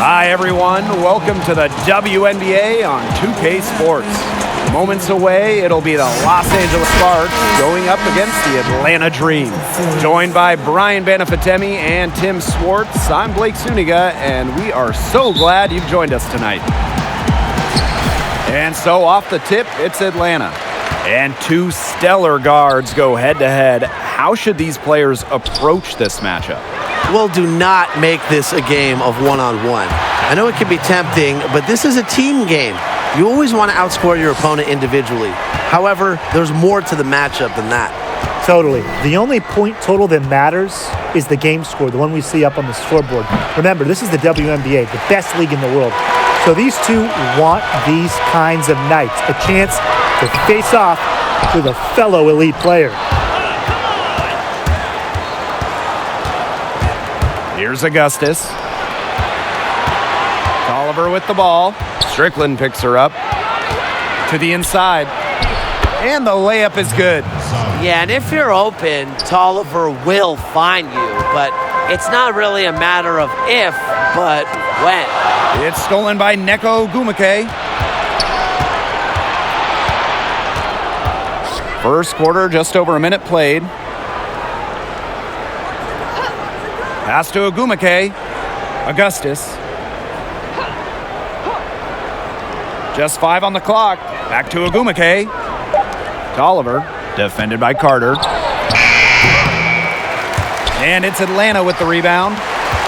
Hi, everyone. Welcome to the WNBA on 2K Sports. Moments away, it'll be the Los Angeles Sparks going up against the Atlanta Dream. Joined by Brian Banafitemi and Tim Swartz, I'm Blake Suniga, and we are so glad you've joined us tonight. And so off the tip, it's Atlanta. And two stellar guards go head-to-head. How should these players approach this matchup? Well, do not make this a game of one-on-one. I know it can be tempting, but this is a team game. You always want to outscore your opponent individually. However, there's more to the matchup than that. Totally. The only point total that matters is the game score, the one we see up on the scoreboard. Remember, this is the WNBA, the best league in the world. So these two want these kinds of nights, a chance to face off with a fellow elite player. Here's Augustus. Oliver with the ball. Strickland picks her up to the inside. And the layup is good. Yeah, and if you're open, Tolliver will find you. But it's not really a matter of if, but when. It's stolen by Neko Ogumake. First quarter, just over a minute played. Pass to Ogumake. Augustus. Just 5 on the clock. Back to Ogumake. Tolliver, defended by Carter. And it's Atlanta with the rebound.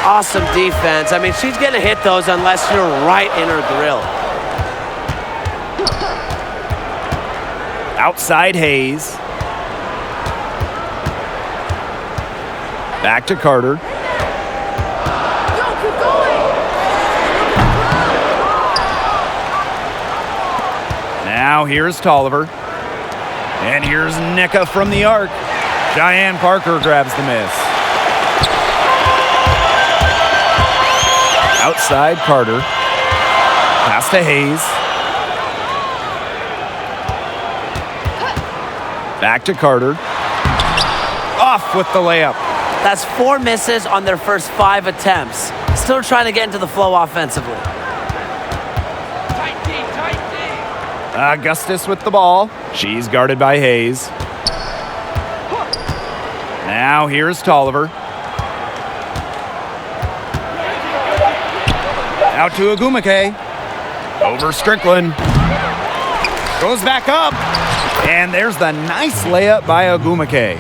Awesome defense. I mean, she's going to hit those unless you're right in her grill. Outside Hayes. Back to Carter. Now here's Tolliver. And here's Nneka from the arc. Cheyenne Parker grabs the miss. Outside Carter. Pass to Hayes. Back to Carter. Off with the layup. That's 4 misses on their first 5 attempts. Still trying to get into the flow offensively. Augustus with the ball. She's guarded by Hayes. Now here's Tolliver. Out to Ogumake. Over Strickland. Goes back up. And there's the nice layup by Ogumake.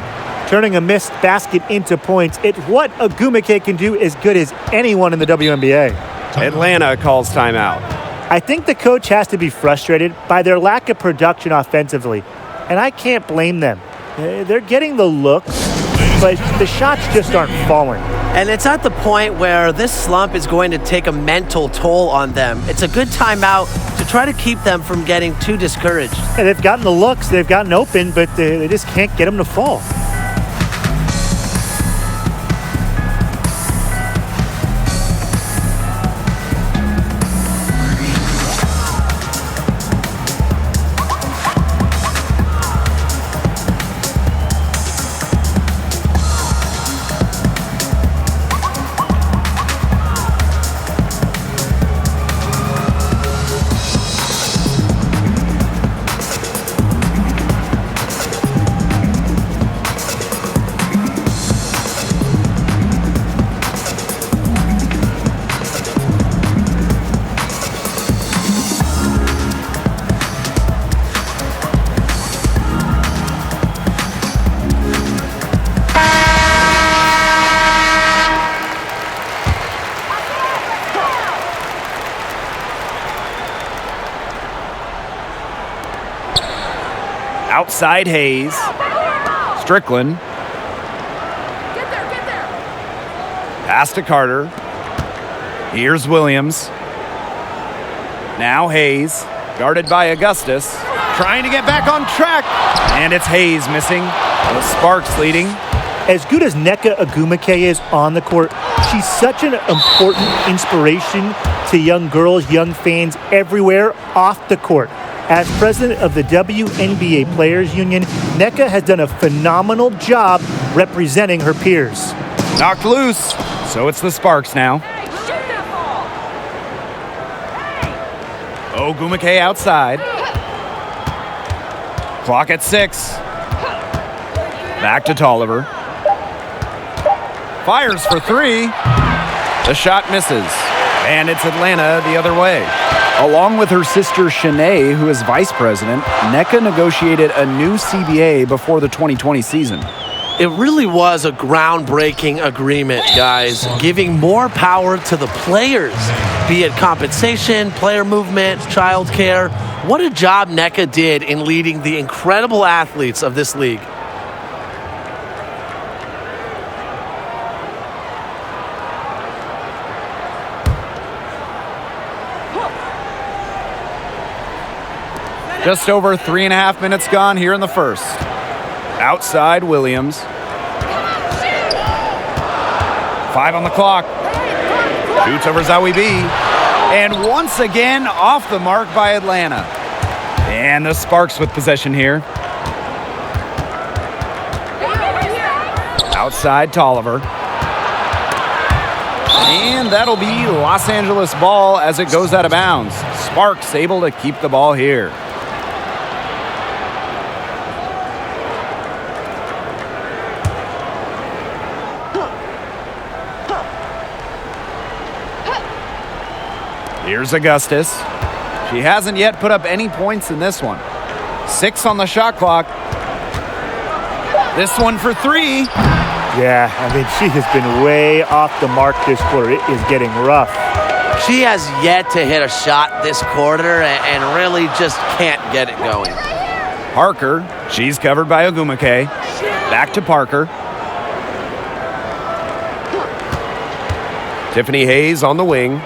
Turning a missed basket into points. It's what Ogumake can do as good as anyone in the WNBA. Atlanta calls timeout. I think the coach has to be frustrated by their lack of production offensively, and I can't blame them. They're getting the looks, but the shots just aren't falling. And it's at the point where this slump is going to take a mental toll on them. It's a good timeout to try to keep them from getting too discouraged. And they've gotten the looks, they've gotten open, but they just can't get them to fall. Outside Hayes. Strickland. Get there. Pass to Carter. Here's Williams. Now Hayes, guarded by Augustus. Trying to get back on track. And it's Hayes missing. The Sparks leading. As good as Nneka Ogumake is on the court, she's such an important inspiration to young girls, young fans everywhere off the court. As president of the WNBA Players Union, Nneka has done a phenomenal job representing her peers. Knocked loose. So it's the Sparks now. Hey, shoot that ball! Ogumake outside. Clock at 6. Back to Tolliver. Fires for 3. The shot misses. And it's Atlanta the other way. Along with her sister Shanae, who is vice president, NECA negotiated a new CBA before the 2020 season. It really was a groundbreaking agreement, guys, giving more power to the players, be it compensation, player movement, childcare. What a job NECA did in leading the incredible athletes of this league. Just over 3.5 minutes gone here in the first. Outside Williams. 5 on the clock. Shoots over Zawi B. And once again off the mark by Atlanta. And the Sparks with possession here. Outside Tolliver. And that'll be Los Angeles ball as it goes out of bounds. Sparks able to keep the ball here. Here's Augustus. She hasn't yet put up any points in this one. 6 on the shot clock. This one for 3. Yeah, I mean, she has been way off the mark this quarter. It is getting rough. She has yet to hit a shot this quarter and really just can't get it going. Parker, she's covered by Ogumake. Back to Parker. Tiffany Hayes on the wing.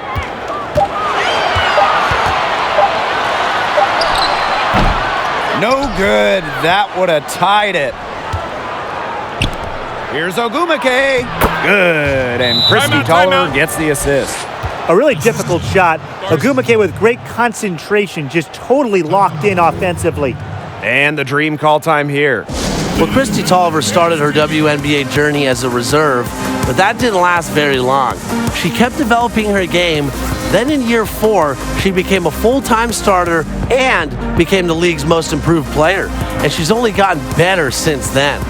No good. That would have tied it. Here's Ogumake. Good. And Christy Tolliver gets the assist. A really difficult shot. Ogumake with great concentration, just totally locked in offensively. And the dream call time here. Well, Christy Tolliver started her WNBA journey as a reserve, but that didn't last very long. She kept developing her game. Then in year 4, she became a full-time starter and became the league's most improved player. And she's only gotten better since then.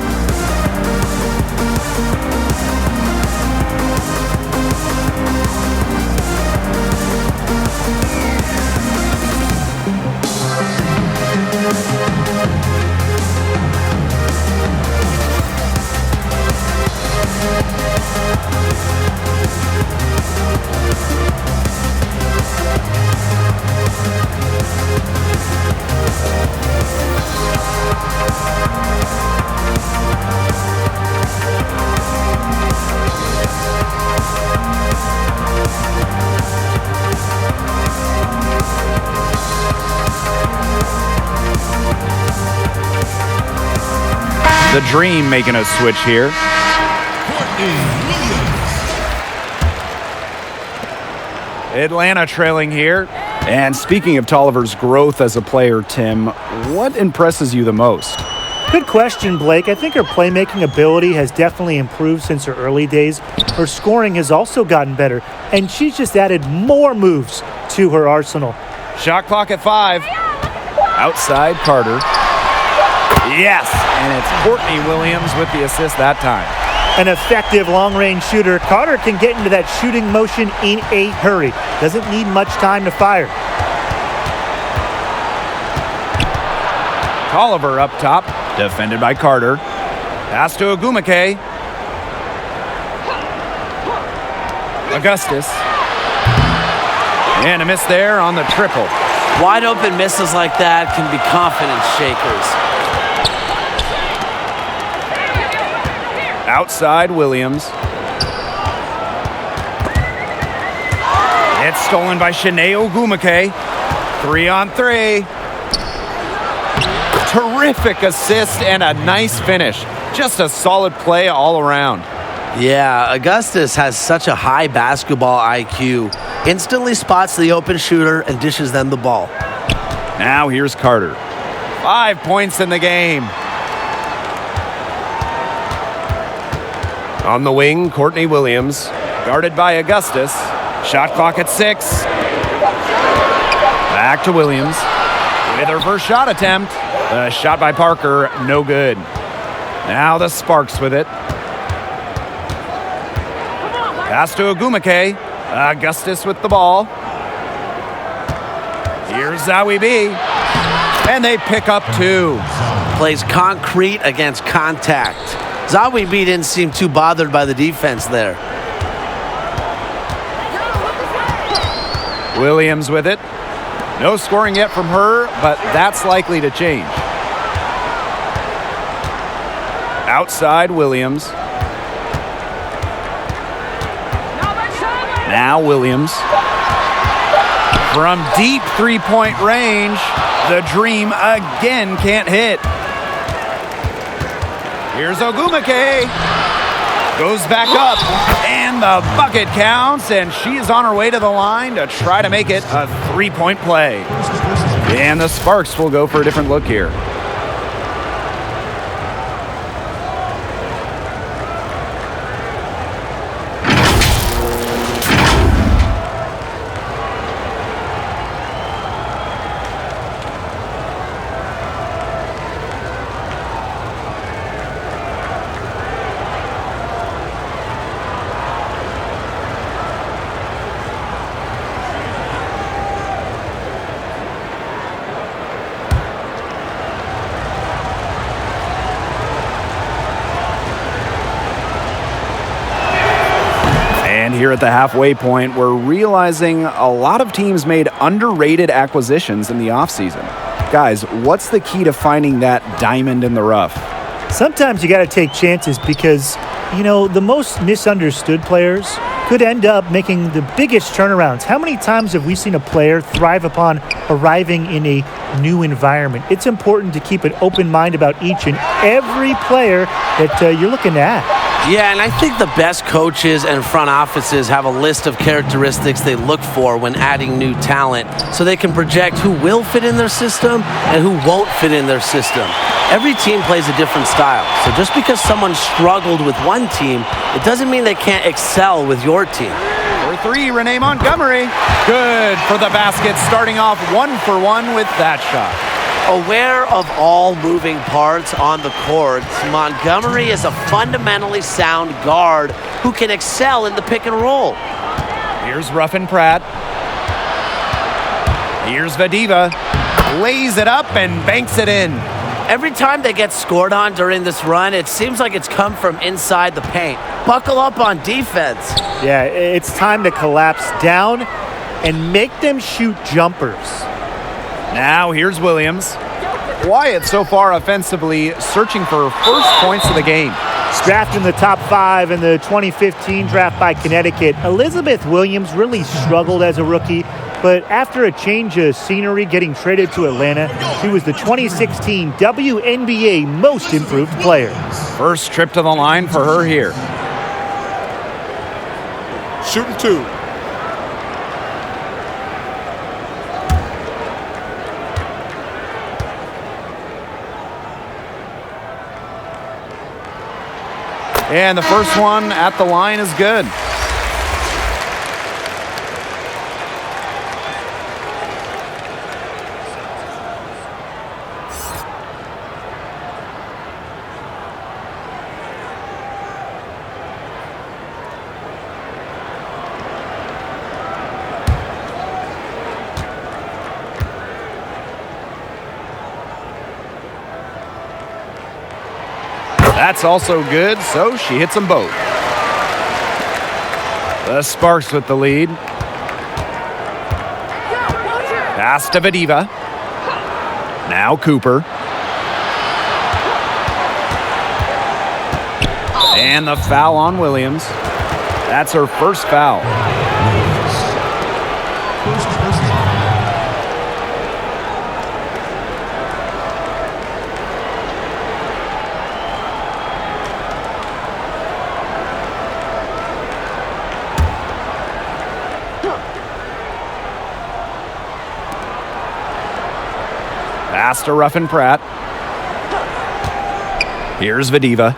The Dream making a switch here. Atlanta trailing here. And speaking of Tolliver's growth as a player, Tim, what impresses you the most? Good question, Blake. I think her playmaking ability has definitely improved since her early days. Her scoring has also gotten better, and she's just added more moves to her arsenal. Shot clock at 5. Outside Carter. Yes, and it's Courtney Williams with the assist that time. An effective long-range shooter. Carter can get into that shooting motion in a hurry. Doesn't need much time to fire. Tolliver up top, defended by Carter. Pass to Ogumake. Augustus. And a miss there on the triple. Wide open misses like that can be confidence shakers. Outside Williams. It's stolen by Shanae Ogumake. 3-on-3. Terrific assist and a nice finish. Just a solid play all around. Yeah, Augustus has such a high basketball IQ. Instantly spots the open shooter and dishes them the ball. Now here's Carter. 5 points in the game. On the wing, Courtney Williams, guarded by Augustus. Shot clock at 6. Back to Williams with her first shot attempt. The shot by Parker, no good. Now the Sparks with it. Pass to Ogumake. Augustus with the ball. Here's Zowie B. And they pick up 2. Plays concrete against contact. Zowie B didn't seem too bothered by the defense there. Williams with it. No scoring yet from her, but that's likely to change. Outside Williams. Now Williams. From deep three-point range, the Dream again can't hit. Here's Ogumake. Goes back up, and the bucket counts, and she is on her way to the line to try to make it a three-point play. And the Sparks will go for a different look here. Here at the halfway point, we're realizing a lot of teams made underrated acquisitions in the offseason. Guys, what's the key to finding that diamond in the rough? Sometimes you got to take chances because, the most misunderstood players could end up making the biggest turnarounds. How many times have we seen a player thrive upon arriving in a new environment? It's important to keep an open mind about each and every player that you're looking at. Yeah, and I think the best coaches and front offices have a list of characteristics they look for when adding new talent so they can project who will fit in their system and who won't fit in their system. Every team plays a different style, so just because someone struggled with one team, it doesn't mean they can't excel with your team. For 3, Renee Montgomery. Good for the basket, starting off 1 for 1 with that shot. Aware of all moving parts on the court, Montgomery is a fundamentally sound guard who can excel in the pick and roll. Here's Ruffin Pratt. Here's Vadiva. Lays it up and banks it in. Every time they get scored on during this run, it seems like it's come from inside the paint. Buckle up on defense. Yeah, it's time to collapse down and make them shoot jumpers. Now here's Williams. Quiet so far offensively, searching for her first points of the game. Drafted in the top 5 in the 2015 draft by Connecticut, Elizabeth Williams really struggled as a rookie, but after a change of scenery getting traded to Atlanta, she was the 2016 WNBA Most Improved Player. First trip to the line for her here. Shooting 2. And the first one at the line is good. That's also good, so she hits them both. The Sparks with the lead. Pass to Vadiva. Now Cooper. And the foul on Williams. That's her first foul. Pass to Ruffin Pratt. Here's Vadiva.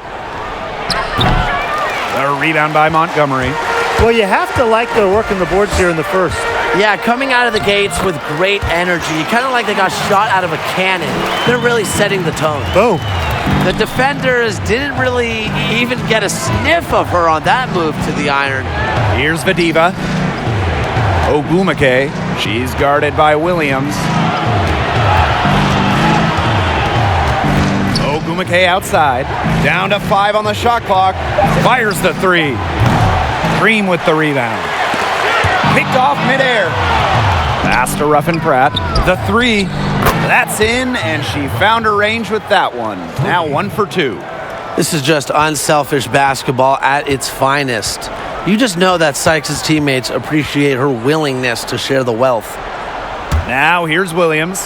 The rebound by Montgomery. Well, you have to like their work in the boards here in the first. Yeah, coming out of the gates with great energy, kind of like they got shot out of a cannon. They're really setting the tone. Boom. The defenders didn't really even get a sniff of her on that move to the iron. Here's Vadiva. Ogumake. She's guarded by Williams. Ogumake outside. Down to 5 on the shot clock. Fires the 3. Green with the rebound. Picked off midair. Pass to Ruffin Pratt. The 3. That's in, and she found her range with that one. Now 1 for 2. This is just unselfish basketball at its finest. You just know that Sykes' teammates appreciate her willingness to share the wealth. Now here's Williams.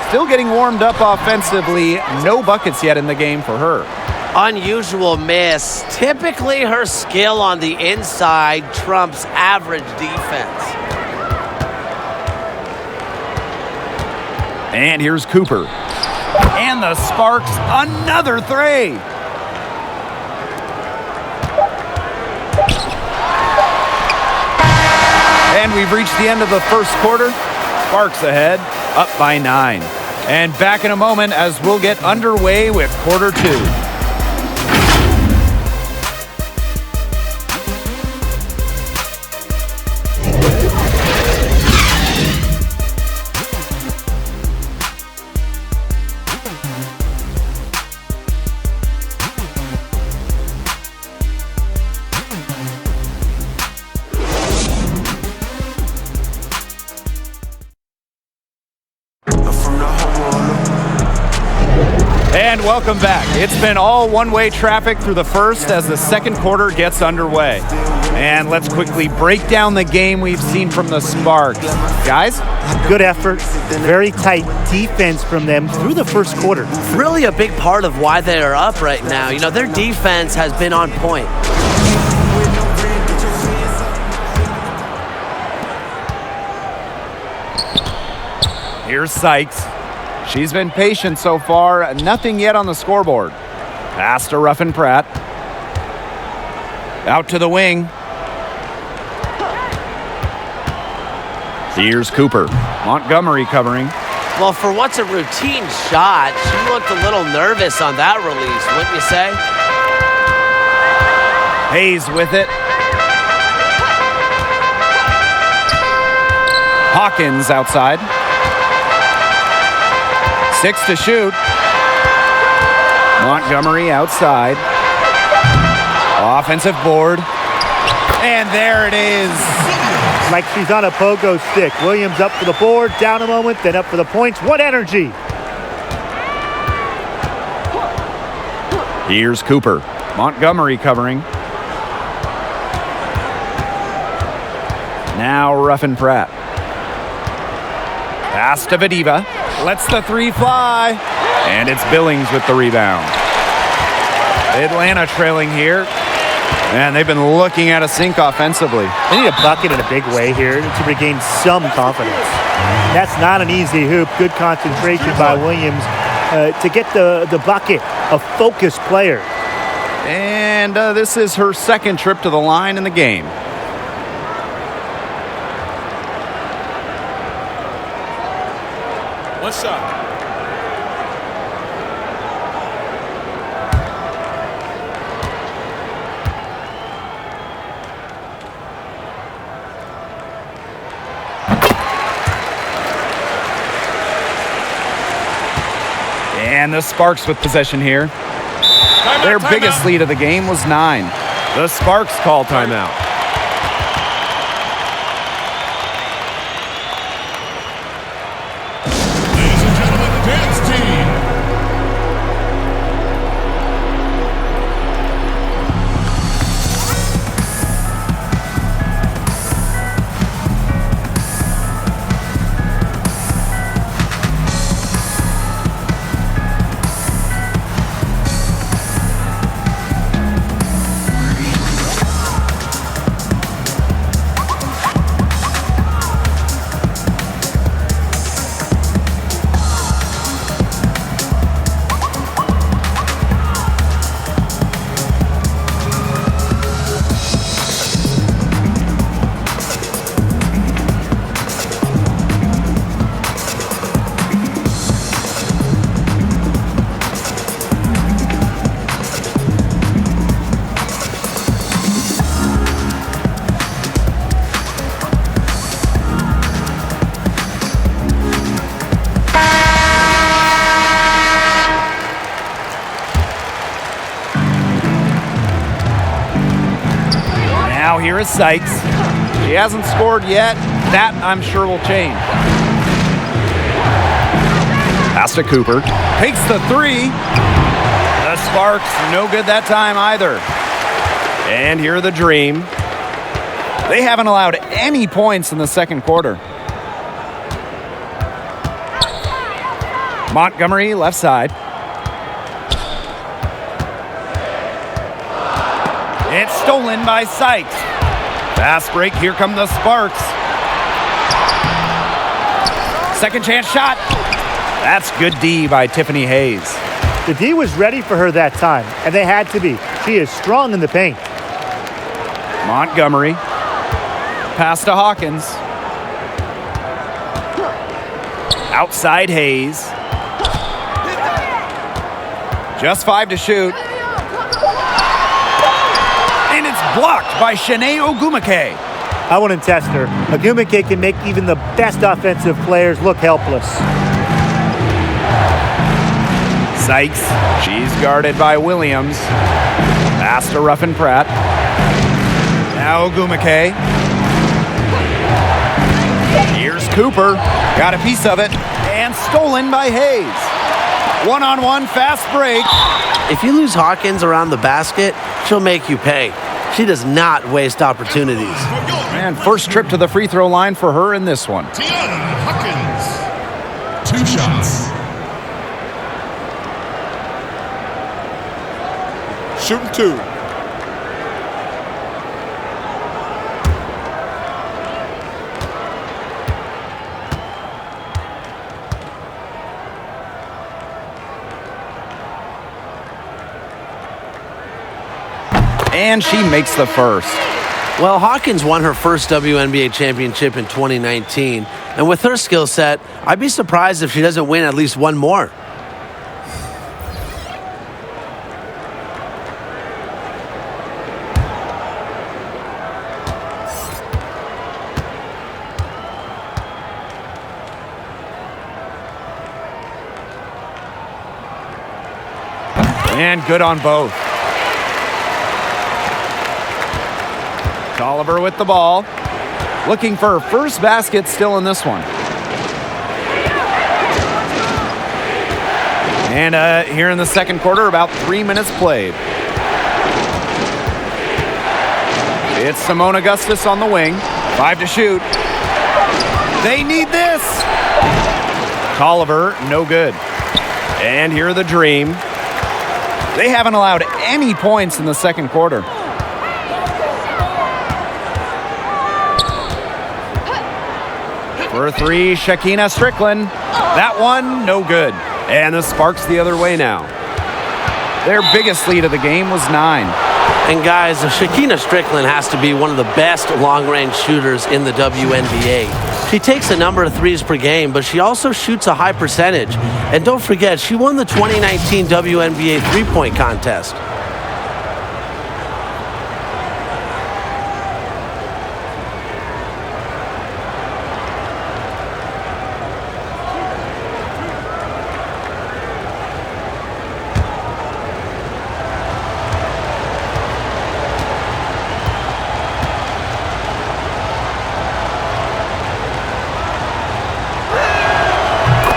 Still getting warmed up offensively. No buckets yet in the game for her. Unusual miss. Typically her skill on the inside trumps average defense. And here's Cooper. And the Sparks, another 3. And we've reached the end of the first quarter. Sparks ahead, up by 9. And back in a moment as we'll get underway with quarter 2. And welcome back. It's been all one-way traffic through the first as the second quarter gets underway. And let's quickly break down the game we've seen from the Sparks. Guys? Good effort. Very tight defense from them through the first quarter. Really a big part of why they are up right now. You know, their defense has been on point. Here's Sykes. She's been patient so far. Nothing yet on the scoreboard. Pass to Ruffin Pratt. Out to the wing. Here's Cooper. Montgomery covering. Well, for what's a routine shot, she looked a little nervous on that release, wouldn't you say? Hayes with it. Hawkins outside. 6 to shoot. Montgomery outside. Offensive board. And there it is. Like she's on a pogo stick. Williams up for the board, down a moment, then up for the points. What energy! Here's Cooper. Montgomery covering. Now Ruffin Pratt. Pass to Vadiva. Lets the 3 fly. And it's Billings with the rebound. Atlanta trailing here. And they've been looking at a sink offensively. They need a bucket in a big way here to regain some confidence. That's not an easy hoop. Good concentration by Williams to get the bucket. A focused player. And this is her second trip to the line in the game. What's up? And the Sparks with possession here. Their biggest lead of the game was 9. The Sparks call timeout. Ladies and gentlemen, the dance team. Now here is Sykes. She hasn't scored yet. That, I'm sure, will change. Pass to Cooper. Takes the three. The Sparks, no good that time either. And here are the Dream. They haven't allowed any points in the second quarter. Montgomery, left side. It's stolen by Sykes. Fast break, here come the Sparks. Second chance shot. That's good D by Tiffany Hayes. The D was ready for her that time, and they had to be. She is strong in the paint. Montgomery. Pass to Hawkins. Outside Hayes. Just 5 to shoot. And it's blocked by Shanae Ogumake. I wouldn't test her. Ogumake can make even the best offensive players look helpless. Sykes, she's guarded by Williams. Pass to Ruffin Pratt. Now Ogumake. Here's Cooper. Got a piece of it. And stolen by Hayes. One-on-one fast break. If you lose Hawkins around the basket, she'll make you pay. She does not waste opportunities. And first trip to the free throw line for her in this one. Tiana Hawkins. 2 shots. Shooting 2. And she makes the first. Well, Hawkins won her first WNBA championship in 2019, and with her skill set, I'd be surprised if she doesn't win at least one more. And good on both. Oliver with the ball. Looking for her first basket still in this one. And here in the second quarter, about 3 minutes played. It's Simone Augustus on the wing. 5 to shoot. They need this. Tolliver, no good. And here are the Dream. They haven't allowed any points in the second quarter. For 3, Shakina Strickland. That one, no good. And the Sparks the other way now. Their biggest lead of the game was 9. And guys, Shakina Strickland has to be one of the best long-range shooters in the WNBA. She takes a number of threes per game, but she also shoots a high percentage. And don't forget, she won the 2019 WNBA three-point contest.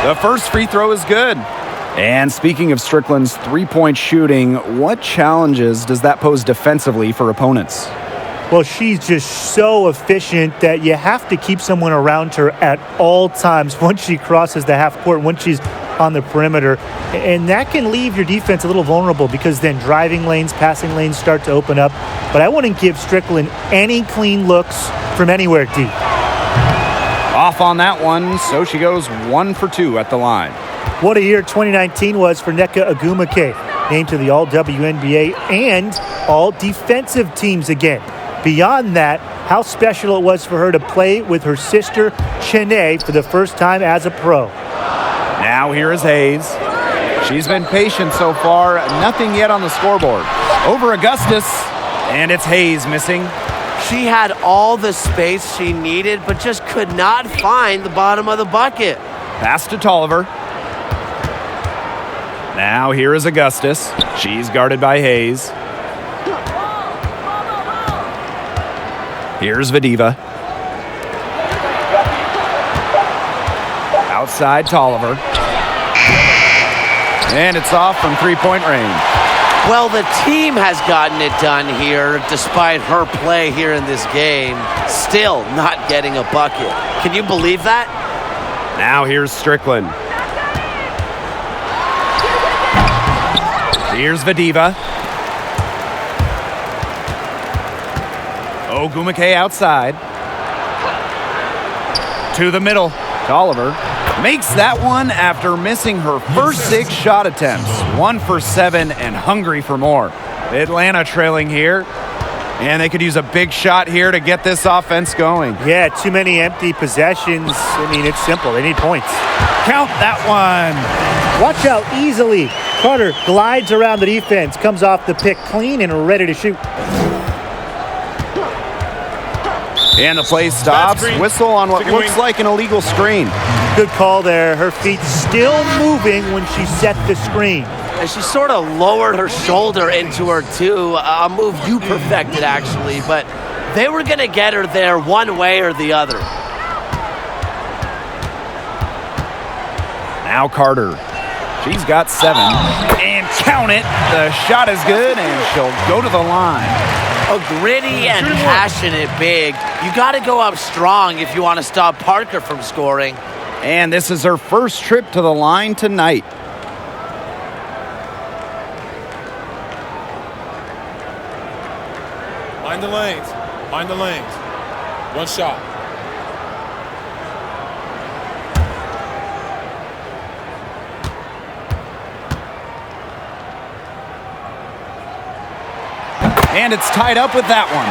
The first free throw is good. And speaking of Strickland's three-point shooting, what challenges does that pose defensively for opponents? Well, she's just so efficient that you have to keep someone around her at all times once she crosses the half court, once she's on the perimeter. And that can leave your defense a little vulnerable because then driving lanes, passing lanes start to open up. But I wouldn't give Strickland any clean looks from anywhere deep. Off on that one, so she goes 1 for 2 at the line. What a year 2019 was for Nneka Ogumake, named to the All-WNBA and All-Defensive teams again. Beyond that, how special it was for her to play with her sister, Shanae, for the first time as a pro. Now here is Hayes. She's been patient so far, nothing yet on the scoreboard. Over Augustus, and it's Hayes missing. She had all the space she needed, but just could not find the bottom of the bucket. Pass to Tolliver. Now here is Augustus. She's guarded by Hayes. Here's Vadiva. Outside Tolliver. And it's off from three-point range. Well, the team has gotten it done here, despite her play here in this game. Still not getting a bucket. Can you believe that? Now here's Strickland. Here's Vadiva. Ogumake outside. To the middle. Tolliver makes that one after missing her first 6 shot attempts. 1 for 7 and hungry for more. Atlanta trailing here. And they could use a big shot here to get this offense going. Yeah, too many empty possessions. I mean, it's simple. They need points. Count that one. Watch out, easily. Carter glides around the defense, comes off the pick clean and ready to shoot. And the play stops. Whistle on what looks like an illegal screen. Good call there. Her feet still moving when she set the screen. And she sort of lowered her shoulder into her, too. A move you perfected, actually. But they were going to get her there one way or the other. Now Carter. She's got 7. And count it. The shot is good, and she'll go to the line. A gritty and passionate big. You got to go up strong if you want to stop Parker from scoring. And this is her first trip to the line tonight. Mind the lanes. Mind the lanes. One shot. And it's tied up with that one.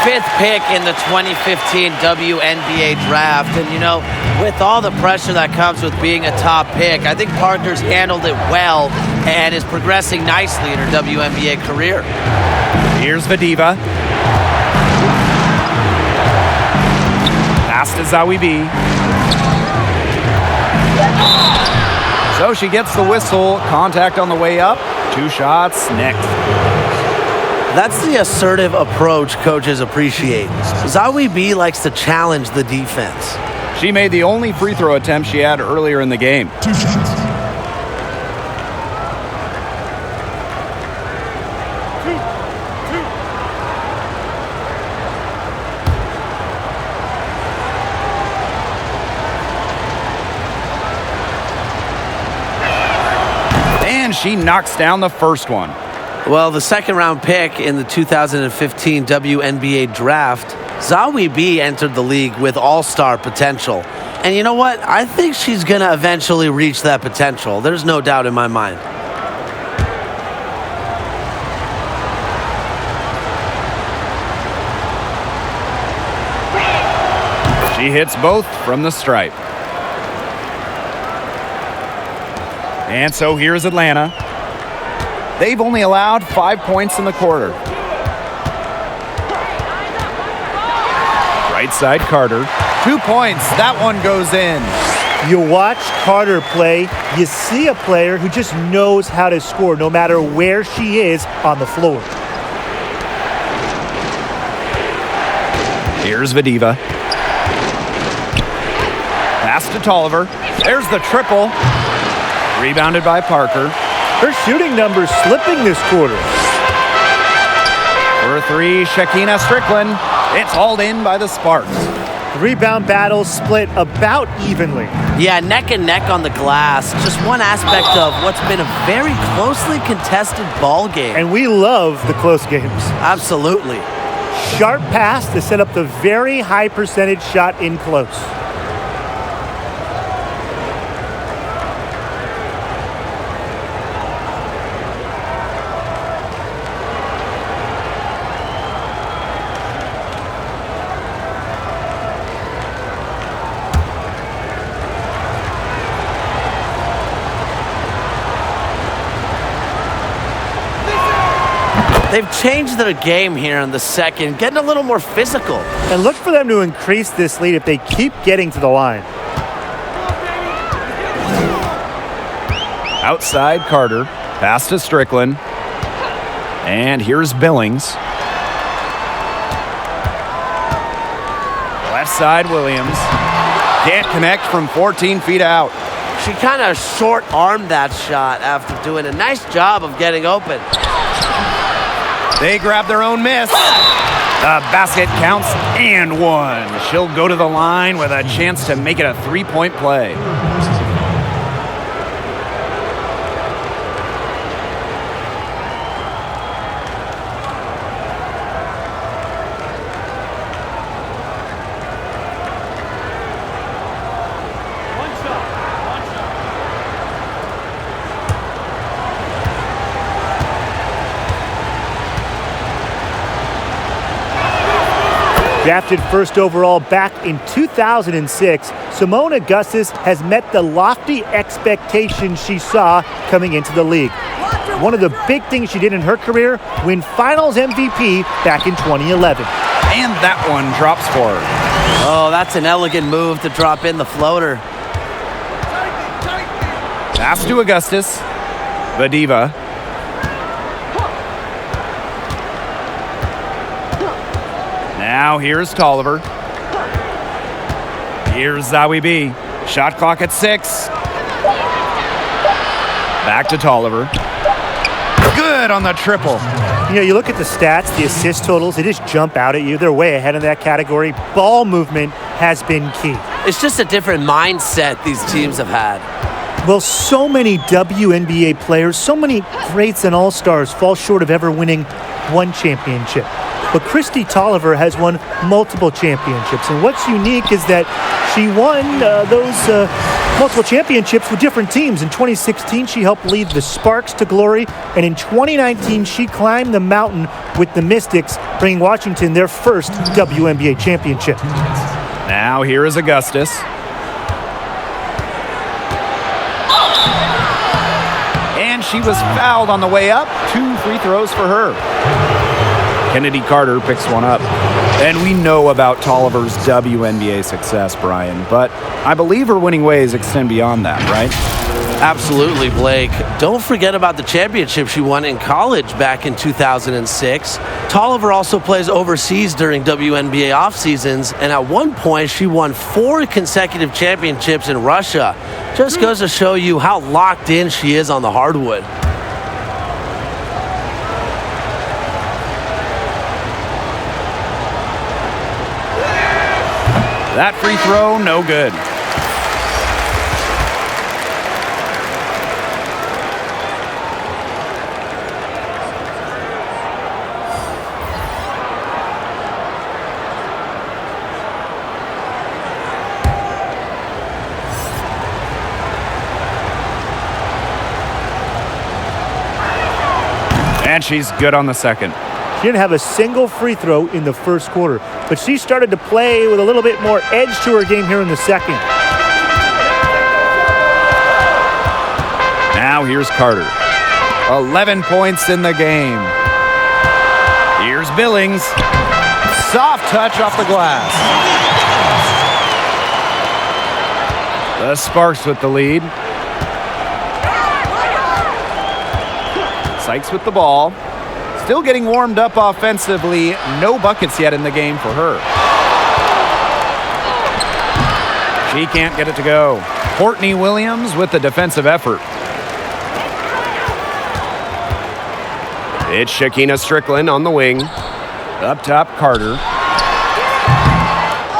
5th pick in the 2015 WNBA draft. And, you know, with all the pressure that comes with being a top pick, I think Parker's handled it well and is progressing nicely in her WNBA career. Here's Vadiva. Pass to Zawi B. So she gets the whistle. Contact on the way up. 2 shots next. That's the assertive approach coaches appreciate. Zawi B likes to challenge the defense. She made the only free throw attempt she had earlier in the game. 2 shots. And she knocks down the first one. Well, the 2nd-round pick in the 2015 WNBA draft, Zawi B entered the league with all-star potential. And you know what? I think she's going to eventually reach that potential. There's no doubt in my mind. She hits both from the stripe. And so here's Atlanta. They've only allowed 5 points in the quarter. Right side Carter. 2 points. That one goes in. You watch Carter play, you see a player who just knows how to score no matter where she is on the floor. Here's Vadiva. Pass to Tolliver. There's the triple. Rebounded by Parker. Her shooting numbers slipping this quarter. For 3, Shakina Strickland. It's hauled in by the Sparks. The rebound battle split about evenly. Yeah, neck and neck on the glass. Just one aspect of what's been a very closely contested ball game. And we love the close games. Absolutely. Sharp pass to set up the very high percentage shot in close. They've changed their game here in the second, getting a little more physical. And look for them to increase this lead if they keep getting to the line. Outside Carter. Pass to Strickland. And here's Billings. Left side, Williams. Can't connect from 14 feet out. She kind of short-armed that shot after doing a nice job of getting open. They grab their own miss. The basket counts and one. She'll go to the line with a chance to make it a three-point play. Drafted first overall back in 2006, Simone Augustus has met the lofty expectations she saw coming into the league. One of the big things she did in her career, win Finals MVP back in 2011. And that one drops for her. Oh, that's an elegant move to drop in the floater. Pass to Augustus. The diva. Now here's Tolliver. Here's Zawi B. Shot clock at 6. Back to Tolliver. Good on the triple. You know, you look at the stats, the assist totals, they just jump out at you. They're way ahead of that category. Ball movement has been key. It's just a different mindset these teams have had. Well, so many WNBA players, so many greats and all-stars fall short of ever winning one championship. But Christy Tolliver has won multiple championships. And what's unique is that she won those multiple championships with different teams. In 2016, she helped lead the Sparks to glory. And in 2019, she climbed the mountain with the Mystics, bringing Washington their first WNBA championship. Now here is Augustus. And she was fouled on the way up. 2 free throws for her. Kennedy Carter picks one up. And we know about Tolliver's WNBA success, Brian, but I believe her winning ways extend beyond that, right? Absolutely, Blake. Don't forget about the championship she won in college back in 2006. Tolliver also plays overseas during WNBA off seasons, and at one point she won 4 consecutive championships in Russia. Just goes to show you how locked in she is on the hardwood. That free throw, no good. And she's good on the second. She didn't have a single free throw in the first quarter, but she started to play with a little bit more edge to her game here in the second. Now here's Carter. 11 points in the game. Here's Billings. Soft touch off the glass. The Sparks with the lead. Sykes with the ball. Still getting warmed up offensively. No buckets yet in the game for her. She can't get it to go. Courtney Williams with the defensive effort. It's Shakina Strickland on the wing. Up top, Carter.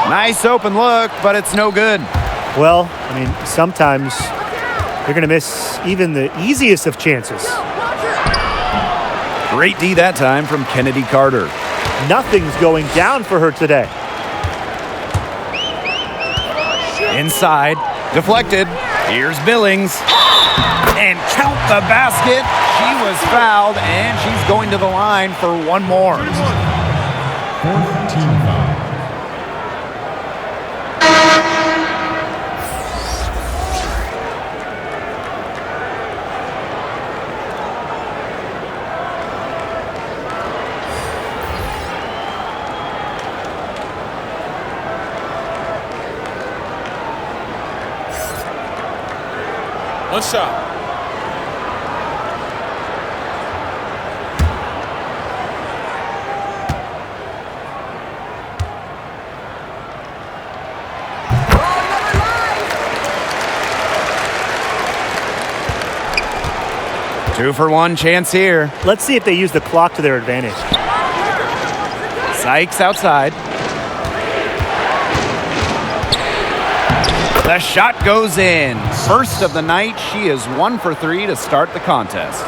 Nice open look, but it's no good. Well, I mean, sometimes you're going to miss even the easiest of chances. Great D that time from Kennedy Carter. Nothing's going down for her today. Inside, deflected. Here's Billings. And count the basket. She was fouled, and she's going to the line for one more. One shot. 2-for-1 chance here. Let's see if they use the clock to their advantage. Sykes outside. The shot goes in. First of the night, she is 1 for 3 to start the contest.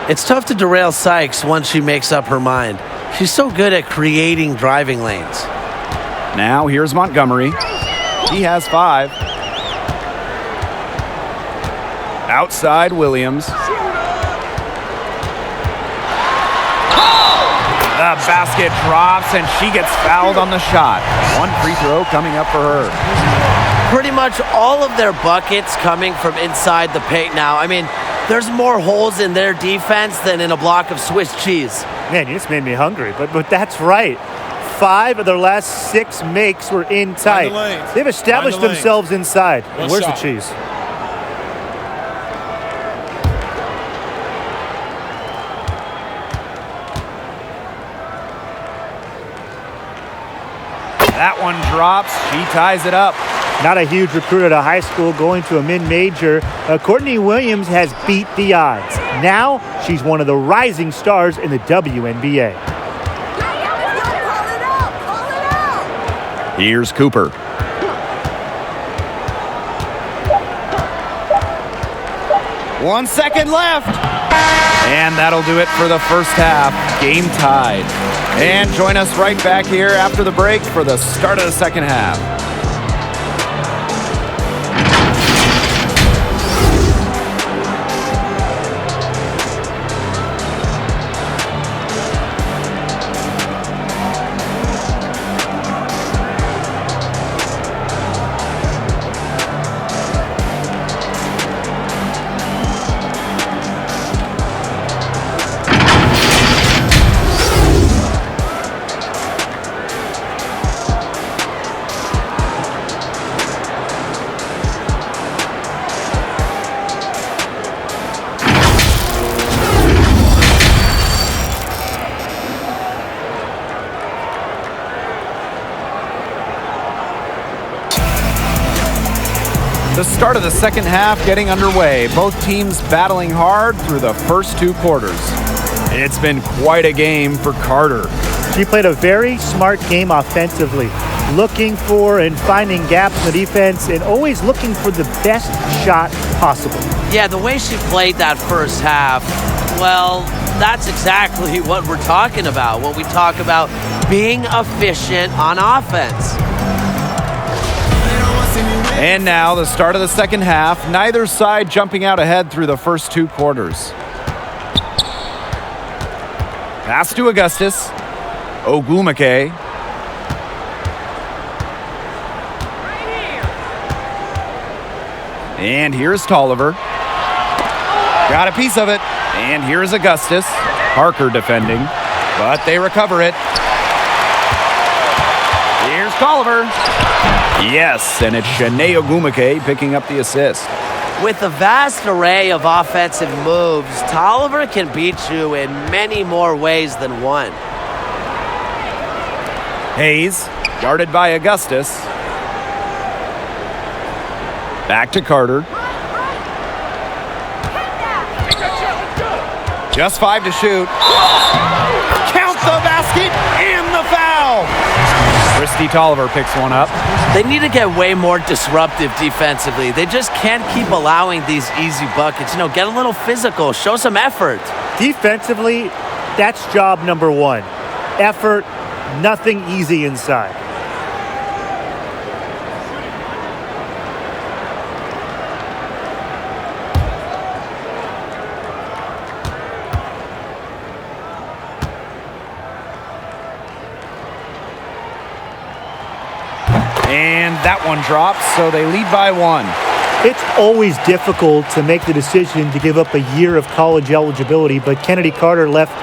It's tough to derail Sykes once she makes up her mind. She's so good at creating driving lanes. Now here's Montgomery. He has 5. Outside Williams. The basket drops and she gets fouled on the shot. 1 free throw coming up for her. Pretty much all of their buckets coming from inside the paint now. I mean, there's more holes in their defense than in a block of Swiss cheese. Man, you just made me hungry, but that's right. 5 of their last 6 makes were in tight. They've established themselves inside. And where's the cheese? That one drops. She ties it up. Not a huge recruit at a high school going to a mid-major. Courtney Williams has beat the odds. Now she's one of the rising stars in the WNBA. Here's Cooper. One second left. And that'll do it for the first half. Game tied. And join us right back here after the break for the start of the second half. The start of the second half getting underway. Both teams battling hard through the first 2 quarters. It's been quite a game for Carter. She played a very smart game offensively, looking for and finding gaps in the defense and always looking for the best shot possible. Yeah, the way she played that first half, well, that's exactly what we're talking about when we talk about being efficient on offense. And now the start of the second half. Neither side jumping out ahead through the first 2 quarters. Pass to Augustus. Ogumake. And here's Tolliver. Got a piece of it. And here's Augustus. Parker defending. But they recover it. Here's Tolliver. Yes, and it's Shanae Ogumake picking up the assist. With a vast array of offensive moves, Tolliver can beat you in many more ways than one. Hayes, guarded by Augustus. Back to Carter. Just 5 to shoot. Count the basket and the foul. Christy Tolliver picks one up. They need to get way more disruptive defensively. They just can't keep allowing these easy buckets. You know, get a little physical, show some effort. Defensively, that's job number 1. Effort, nothing easy inside. And that one drops, so they lead by 1. It's always difficult to make the decision to give up a year of college eligibility, but Kennedy Carter left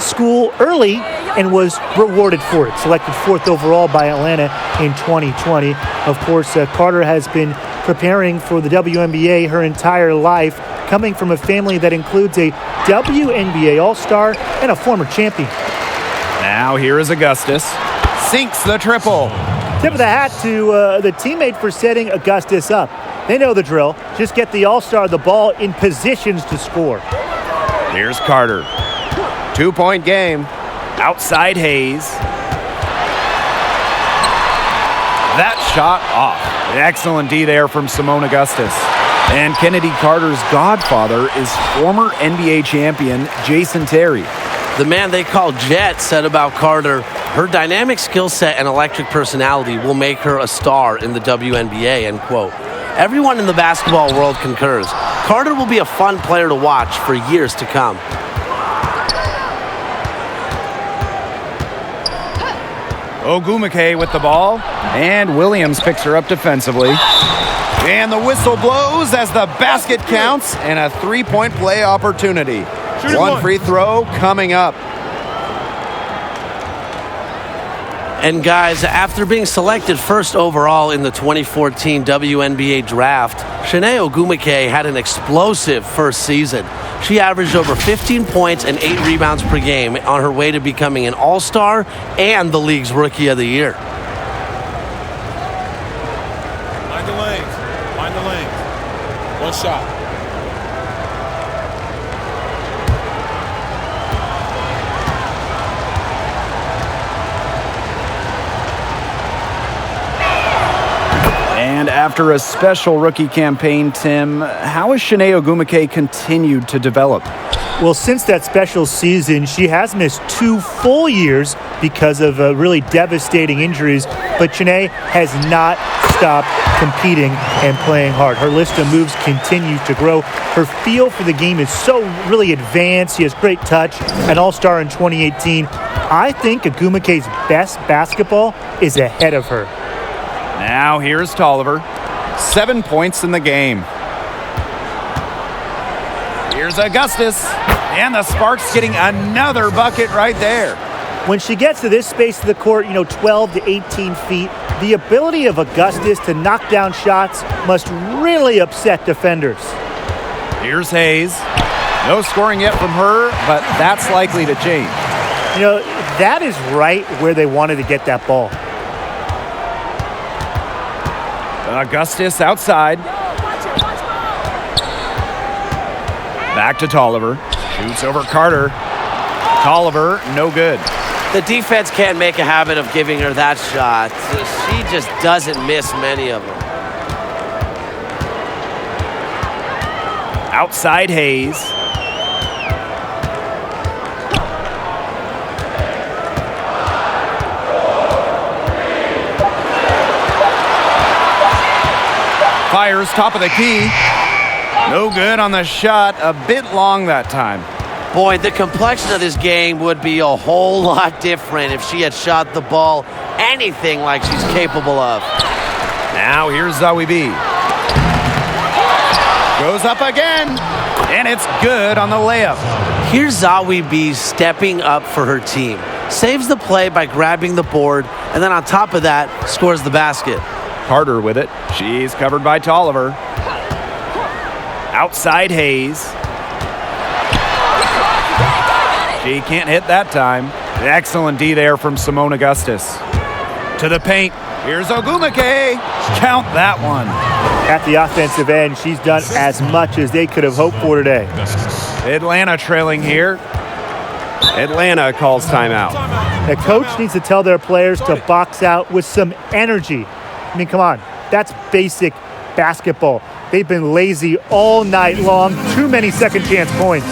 school early and was rewarded for it. Selected 4th overall by Atlanta in 2020. Of course, Carter has been preparing for the WNBA her entire life, coming from a family that includes a WNBA All-Star and a former champion. Now here is Augustus. Sinks the triple. Tip of the hat to the teammate for setting Augustus up. They know the drill. Just get the All-Star the ball in positions to score. Here's Carter. 2-point game. Outside Hayes. That shot off. Excellent D there from Simone Augustus. And Kennedy Carter's godfather is former NBA champion Jason Terry. The man they call Jet said about Carter, her dynamic skill set and electric personality will make her a star in the WNBA, end quote. Everyone in the basketball world concurs. Carter will be a fun player to watch for years to come. Ogumake with the ball, and Williams picks her up defensively. And the whistle blows as the basket counts and a three-point play opportunity. One free throw coming up. And guys, after being selected first overall in the 2014 WNBA draft, Shanae Ogumake had an explosive first season. She averaged over 15 points and 8 rebounds per game on her way to becoming an all-star and the league's Rookie of the Year. Mind the lanes. Mind the lanes. One shot. And after a special rookie campaign, Tim, how has Shanae Ogumake continued to develop? Well, since that special season, she has missed 2 full years because of really devastating injuries, but Shanae has not stopped competing and playing hard. Her list of moves continues to grow. Her feel for the game is so really advanced. She has great touch, an all-star in 2018. I think Ogumake's best basketball is ahead of her. Now here's Tolliver. 7 points in the game. Here's Augustus. And the Sparks getting another bucket right there. When she gets to this space of the court, 12 to 18 feet, the ability of Augustus to knock down shots must really upset defenders. Here's Hayes. No scoring yet from her, but that's likely to change. That is right where they wanted to get that ball. Augustus outside. Back to Tolliver. Shoots over Carter. Tolliver, no good. The defense can't make a habit of giving her that shot. She just doesn't miss many of them. Outside Hayes. Fires top of the key. No good on the shot. A bit long that time. Boy, the complexion of this game would be a whole lot different if she had shot the ball anything like she's capable of. Now here's Zawi B. Goes up again, and it's good on the layup. Here's Zawi B stepping up for her team. Saves the play by grabbing the board, and then on top of that, scores the basket. Carter with it. She's covered by Tolliver. Outside Hayes. She can't hit that time. Excellent D there from Simone Augustus. To the paint. Here's Ogumake. Count that one. At the offensive end, she's done as much as they could have hoped for today. Atlanta trailing here. Atlanta calls timeout. The coach needs to tell their players to box out with some energy. I mean, come on. That's basic basketball. They've been lazy all night long. Too many second chance points.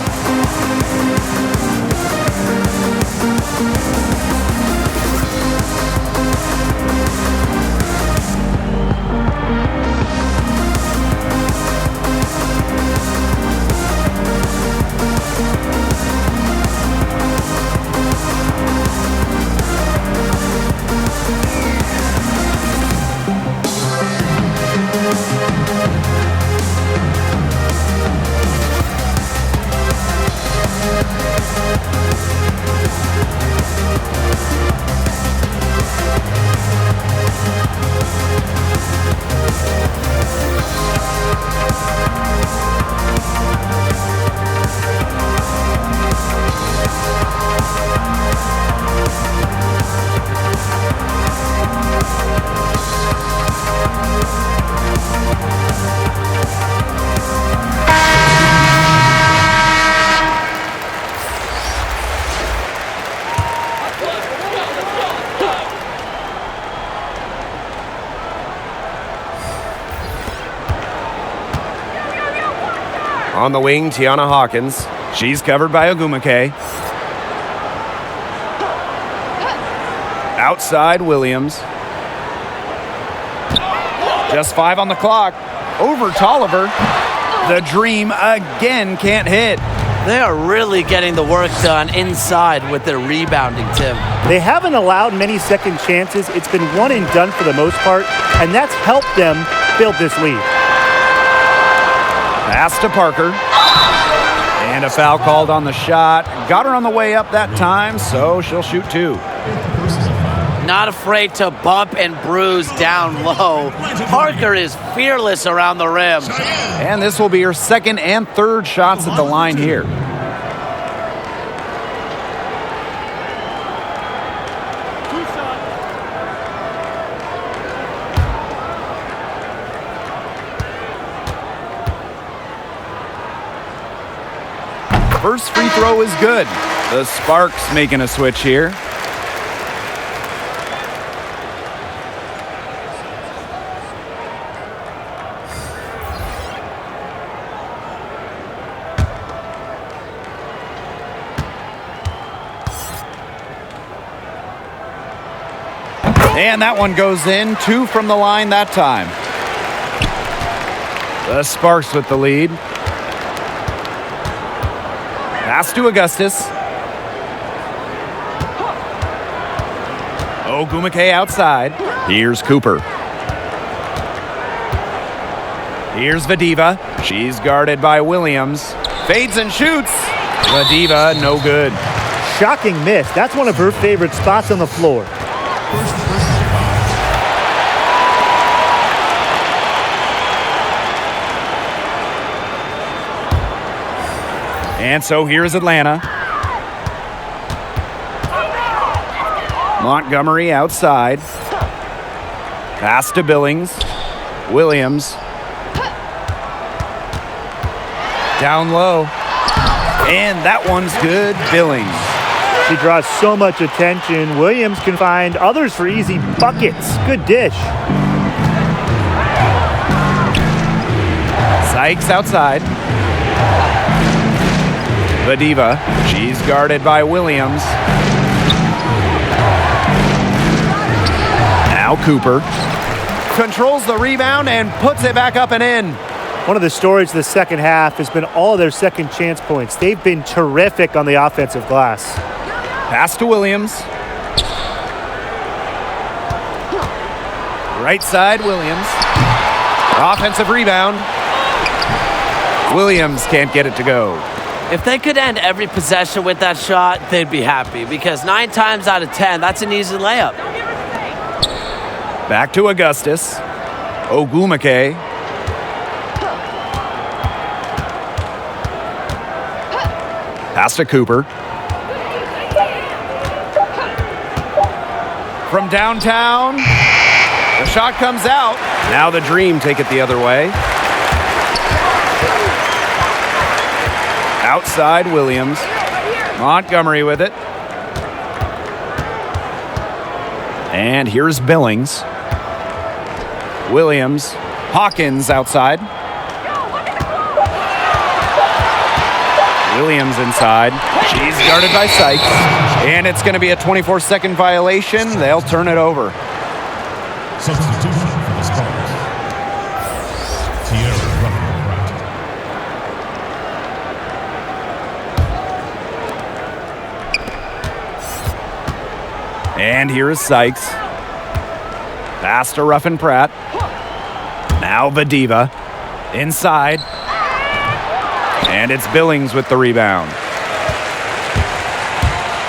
On the wing, Tiana Hawkins. She's covered by Ogumake. Outside, Williams. Just 5 on the clock. Over Tolliver. The Dream again can't hit. They are really getting the work done inside with their rebounding, Tim. They haven't allowed many second chances. It's been one and done for the most part, and that's helped them build this lead. Pass to Parker. And a foul called on the shot. Got her on the way up that time, so she'll shoot 2. Not afraid to bump and bruise down low. Parker is fearless around the rim. And this will be her second and third shots at the line here. First free throw is good. The Sparks making a switch here. And that one goes in. 2 from the line that time. The Sparks with the lead. Pass to Augustus. Ogumake outside. Here's Cooper. Here's Vadiva. She's guarded by Williams. Fades and shoots. Vadiva, no good. Shocking miss. That's one of her favorite spots on the floor. And so here's Atlanta. Montgomery outside. Pass to Billings. Williams. Down low. And that one's good. Billings. She draws so much attention. Williams can find others for easy buckets. Good dish. Sykes outside. Vadiva. She's guarded by Williams. Now Cooper. Controls the rebound and puts it back up and in. One of the stories of the second half has been all of their second chance points. They've been terrific on the offensive glass. Pass to Williams. Right side, Williams. Offensive rebound. Williams can't get it to go. If they could end every possession with that shot, they'd be happy because 9 times out of 10, that's an easy layup. Back to Augustus. Ogumake. Pass to Cooper. From downtown, the shot comes out. Now the Dream take it the other way. Outside, Williams. Montgomery with it. And here's Billings. Williams. Hawkins outside. Williams inside. She's guarded by Sykes. And it's going to be a 24-second violation. They'll turn it over. Substitution for the Sparks. Tierra Ruffin-Pratt. And here is Sykes. Pass to Ruffin-Pratt. Now Vadiva. Inside. And it's Billings with the rebound.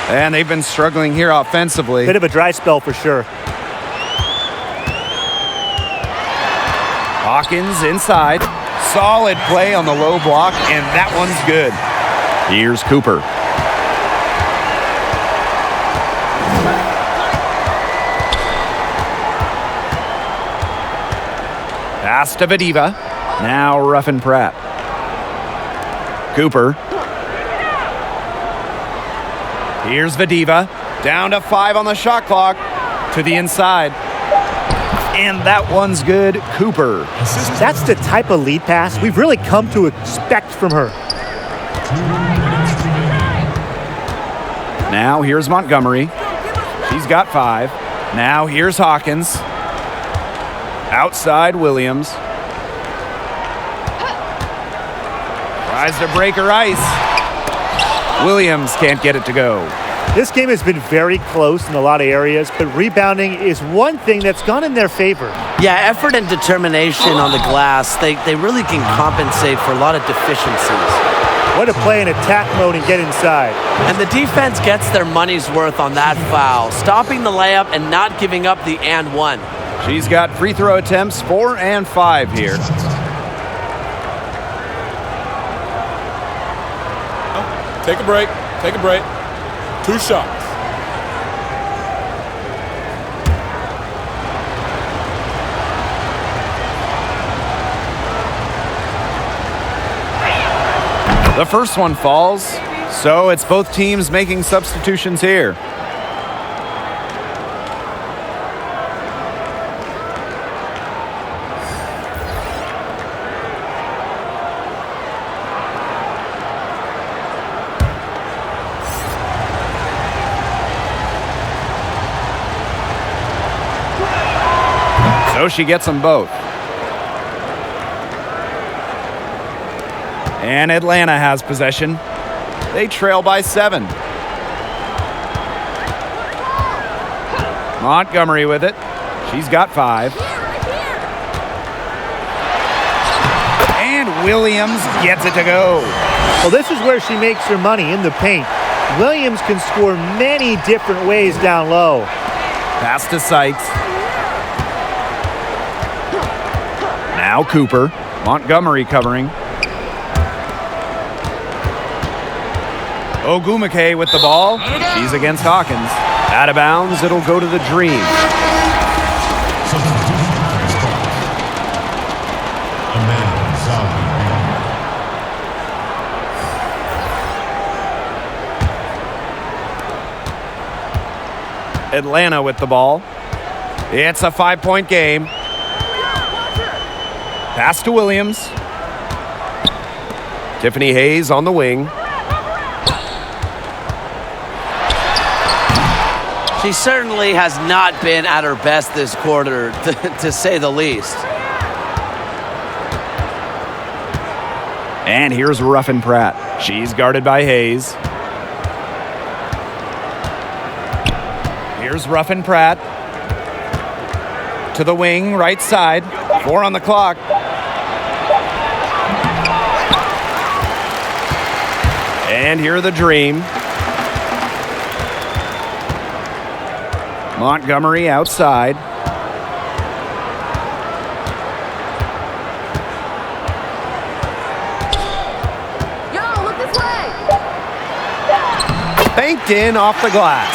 And they've been struggling here offensively. Bit of a dry spell for sure. Hawkins inside. Solid play on the low block, and that one's good. Here's Cooper. Pass to Vadiva. Now Ruffin-Pratt. Cooper. Here's Vadiva. Down to 5 on the shot clock. To the inside. And that one's good. Cooper. That's the type of lead pass we've really come to expect from her. Now here's Montgomery. She's got 5. Now here's Hawkins. Outside Williams. Tries to break her ice. Williams can't get it to go. This game has been very close in a lot of areas, but rebounding is one thing that's gone in their favor. Yeah, effort and determination on the glass, they really can compensate for a lot of deficiencies. Way to play in attack mode and get inside. And the defense gets their money's worth on that foul, stopping the layup and not giving up the and one. She's got free throw attempts 4 and 5 here. Take a break. Take a break. 2 shots. The first one falls, so it's both teams making substitutions here. So she gets them both. And Atlanta has possession. They trail by 7. Montgomery with it. She's got 5. And Williams gets it to go. Well, this is where she makes her money, in the paint. Williams can score many different ways down low. Pass to Sykes. Now Cooper. Montgomery covering. Ogumake with the ball. She's against Hawkins. Out of bounds, it'll go to the Dream. Substitution for the Sparks. Amanda Zali. Atlanta with the ball. It's a 5-point game. Pass to Williams. Tiffany Hayes on the wing. She certainly has not been at her best this quarter, to say the least. And here's Ruffin Pratt. She's guarded by Hayes. Here's Ruffin Pratt. To the wing, right side. 4 on the clock. And here are the Dream. Montgomery outside. Yo, look this way. Banked in off the glass.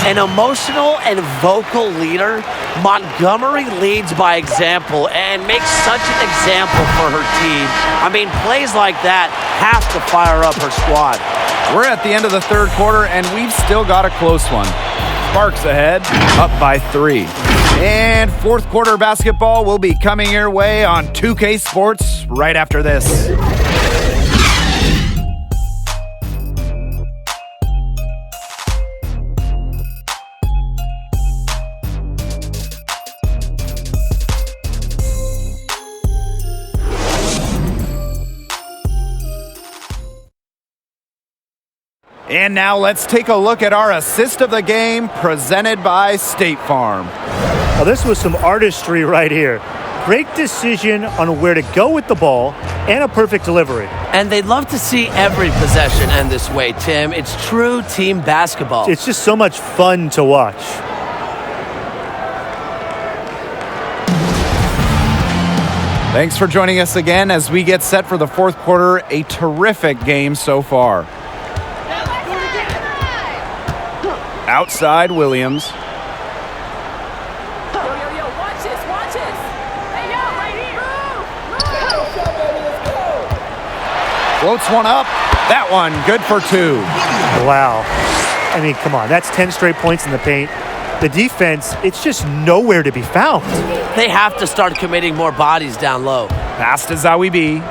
An emotional and vocal leader, Montgomery leads by example and makes such an example for her team. I mean, plays like that have to fire up her squad. We're at the end of the third quarter, and we've still got a close one. Sparks ahead, up by 3. And fourth quarter basketball will be coming your way on 2K Sports right after this. And now let's take a look at our assist of the game presented by State Farm. Now, this was some artistry right here. Great decision on where to go with the ball and a perfect delivery. And they'd love to see every possession end this way, Tim. It's true team basketball. It's just so much fun to watch. Thanks for joining us again as we get set for the fourth quarter. A terrific game so far. Outside Williams. Yo, watch this. Hey, yo, right here. Move. Floats one up. That one good for 2. Wow. I mean, come on. That's 10 straight points in the paint. The defense, it's just nowhere to be found. They have to start committing more bodies down low. Pass to Zawi B.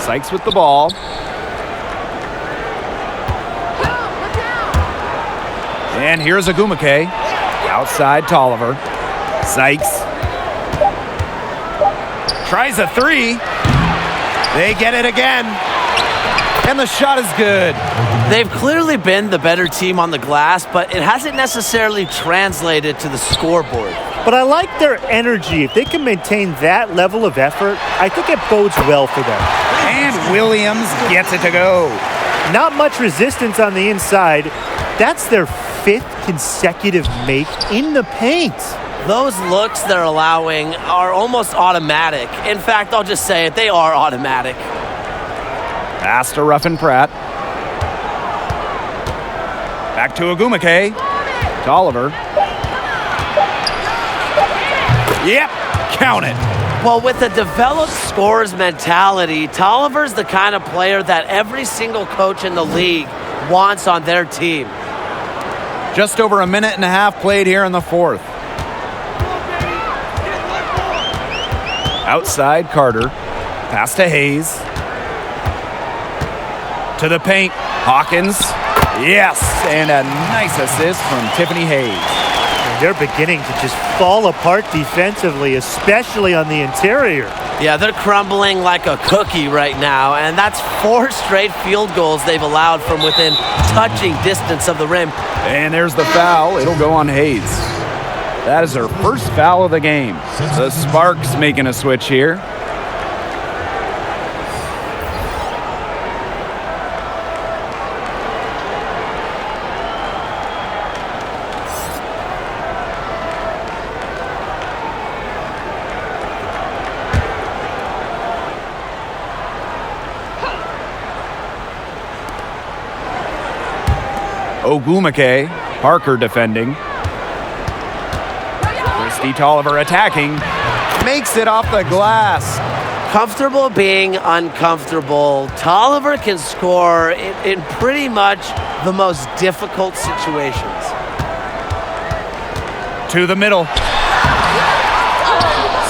Sykes with the ball. And here's Agumake. Outside Tolliver. Sykes. Tries a three. They get it again. And the shot is good. They've clearly been the better team on the glass, but it hasn't necessarily translated to the scoreboard. But I like their energy. If they can maintain that level of effort, I think it bodes well for them. And Williams gets it to go. Not much resistance on the inside. That's their 5th consecutive make in the paint. Those looks they're allowing are almost automatic. In fact, I'll just say it, they are automatic. Pass to Ruffin Pratt. Back to Agumake. Tolliver. Yep, count it. Well, with a developed scorer's mentality, Tolliver's the kind of player that every single coach in the league wants on their team. Just over a minute and a half played here in the 4th. Outside Carter. Pass to Hayes. To the paint. Hawkins. Yes, and a nice assist from Tiffany Hayes. They're beginning to just fall apart defensively, especially on the interior. Yeah, they're crumbling like a cookie right now, and that's 4 straight field goals they've allowed from within touching distance of the rim. And there's the foul. It'll go on Hayes. That is her first foul of the game. The Sparks making a switch here. Ogumake, Parker defending. Christy Tolliver attacking. Makes it off the glass. Comfortable being uncomfortable. Tolliver can score in pretty much the most difficult situations. To the middle.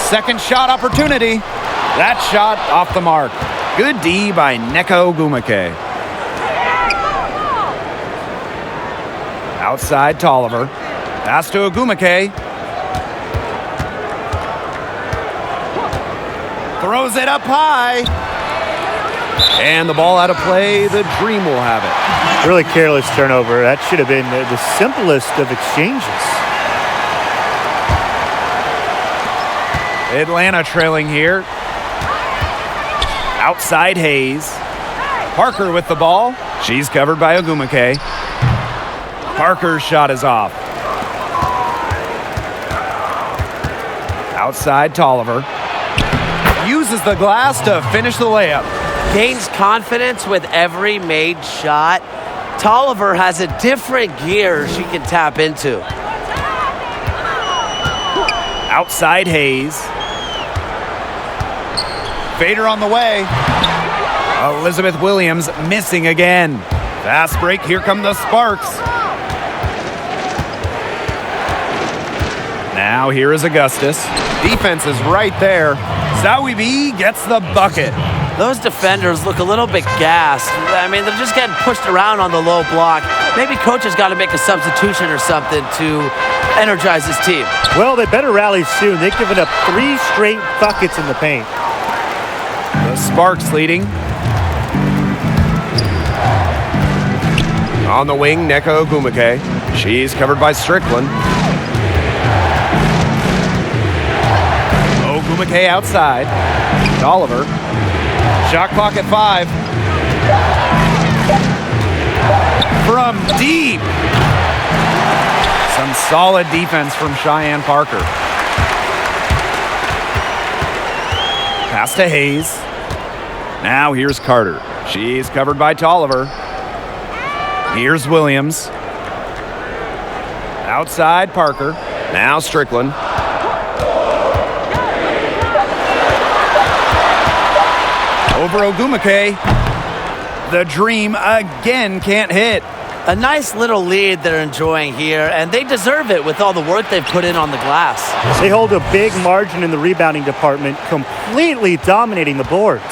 Second shot opportunity. That shot off the mark. Good D by Neko Ogumake. Outside Tolliver. Pass to Agumake. Throws it up high. And the ball out of play. The Dream will have it. Really careless turnover. That should have been the simplest of exchanges. Atlanta trailing here. Outside Hayes. Parker with the ball. She's covered by Agumake. Parker's shot is off. Outside Tolliver. Uses the glass to finish the layup. Gains confidence with every made shot. Tolliver has a different gear she can tap into. Outside Hayes. Fader on the way. Elizabeth Williams missing again. Fast break. Here come the Sparks. Now here is Augustus. Defense is right there. Zawi B gets the bucket. Those defenders look a little bit gassed. I mean, they're just getting pushed around on the low block. Maybe coach has got to make a substitution or something to energize his team. Well, they better rally soon. They've given up 3 straight buckets in the paint. The Sparks leading. On the wing, Neko Ogumake. She's covered by Strickland. Ogumake outside. Tolliver. Shot clock at 5. From deep. Some solid defense from Cheyenne Parker. Pass to Hayes. Now here's Carter. She's covered by Tolliver. Here's Williams. Outside Parker. Now Strickland. Over Ogumake. The Dream again can't hit. A nice little lead they're enjoying here, and they deserve it with all the work they've put in on the glass. They hold a big margin in the rebounding department, completely dominating the boards.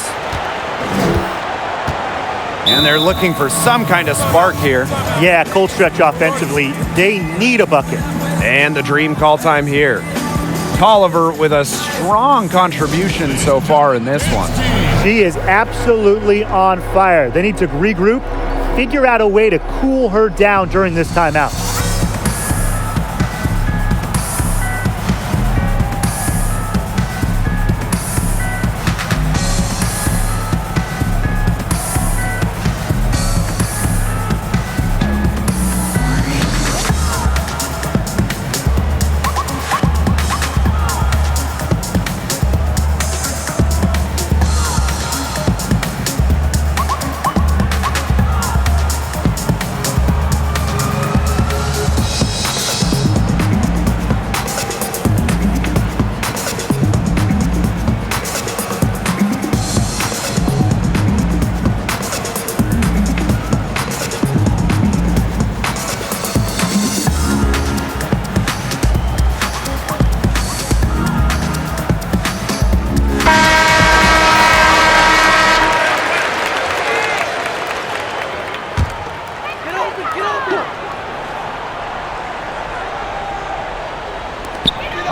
And they're looking for some kind of spark here. Yeah, cold stretch offensively. They need a bucket. And the dream call time here. Tolliver with a strong contribution so far in this one. She is absolutely on fire. They need to regroup, figure out a way to cool her down during this timeout.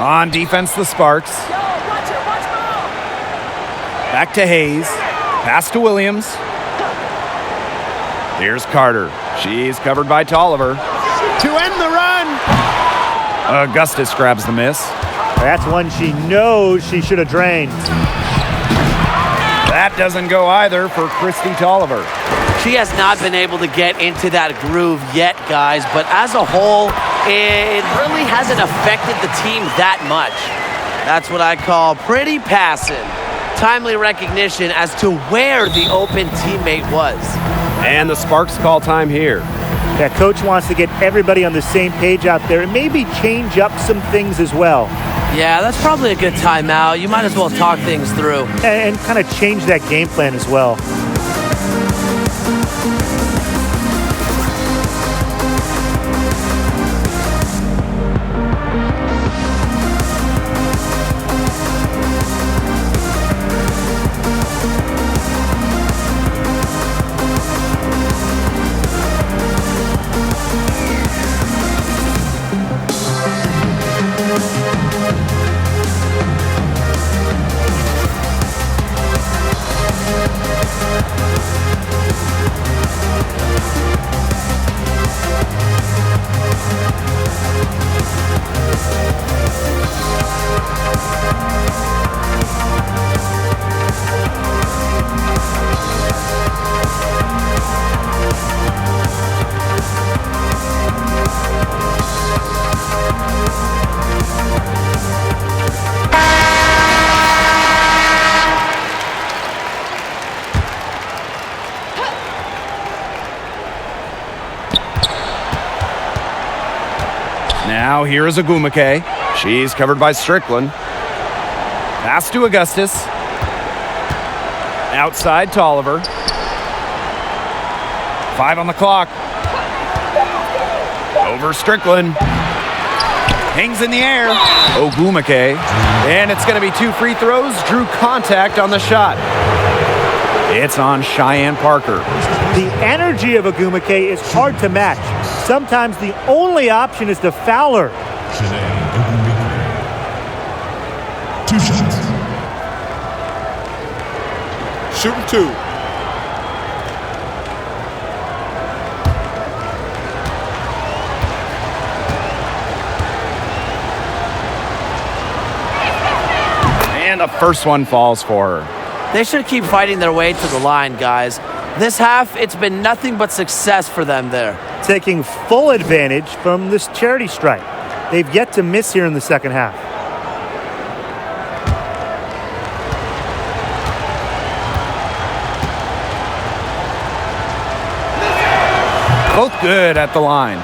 On defense, the Sparks. Yo, watch it, watch ball. Back to Hayes. Pass to Williams. Here's Carter. She's covered by Tolliver. To end the run. Augustus grabs the miss. That's one she knows she should have drained. That doesn't go either for Christy Tolliver. She has not been able to get into that groove yet, guys, but as a whole, it really hasn't affected the team that much. That's what I call pretty passive. Timely recognition as to where the open teammate was. And the Sparks call time here. That coach wants to get everybody on the same page out there and maybe change up some things as well. Yeah, that's probably a good timeout. You might as well talk things through. And kind of change that game plan as well. Now here is Agumake. She's covered by Strickland. Pass to Augustus. Outside Tolliver. 5 on the clock. Over Strickland. Hangs in the air. Ogumake. And it's going to be 2 free throws. Drew contact on the shot. It's on Cheyenne Parker. The energy of Agumake is hard to match. Sometimes the only option is to foul her. Shanae Ogumike. 2 shots. Shooting 2. And the first one falls for her. They should keep fighting their way to the line, guys. This half, it's been nothing but success for them there. Taking full advantage from this charity strike. They've yet to miss here in the second half. Both good at the line.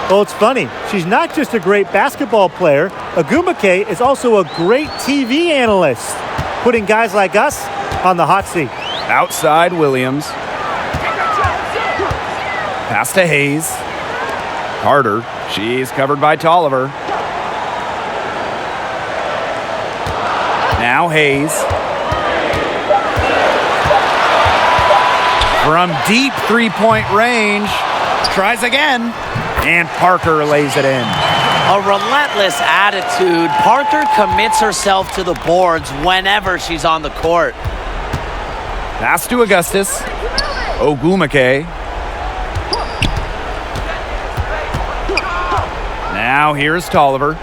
Well, it's funny. She's not just a great basketball player. Agumake is also a great TV analyst, putting guys like us on the hot seat. Outside Williams. Pass to Hayes. Carter, she's covered by Tolliver. Now Hayes. From deep three-point range, tries again, and Parker lays it in. A relentless attitude. Parker commits herself to the boards whenever she's on the court. Pass to Augustus. Ogumake. Now here's Tolliver.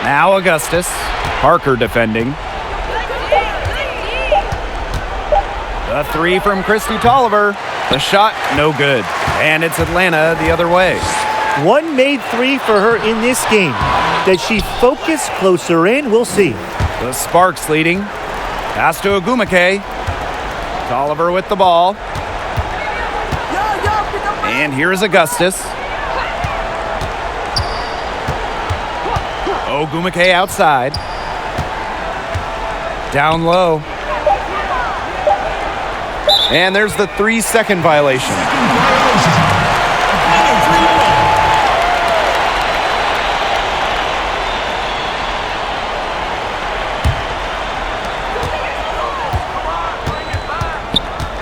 Now Augustus. Parker defending. The three from Christy Tolliver. The shot, no good. And it's Atlanta the other way. One made three for her in this game. Does she focus closer in? We'll see. The Sparks leading. Pass to Ogumake. Tolliver with the ball. And here's Augustus. Ogumake outside. Down low. And there's the 3-second violation.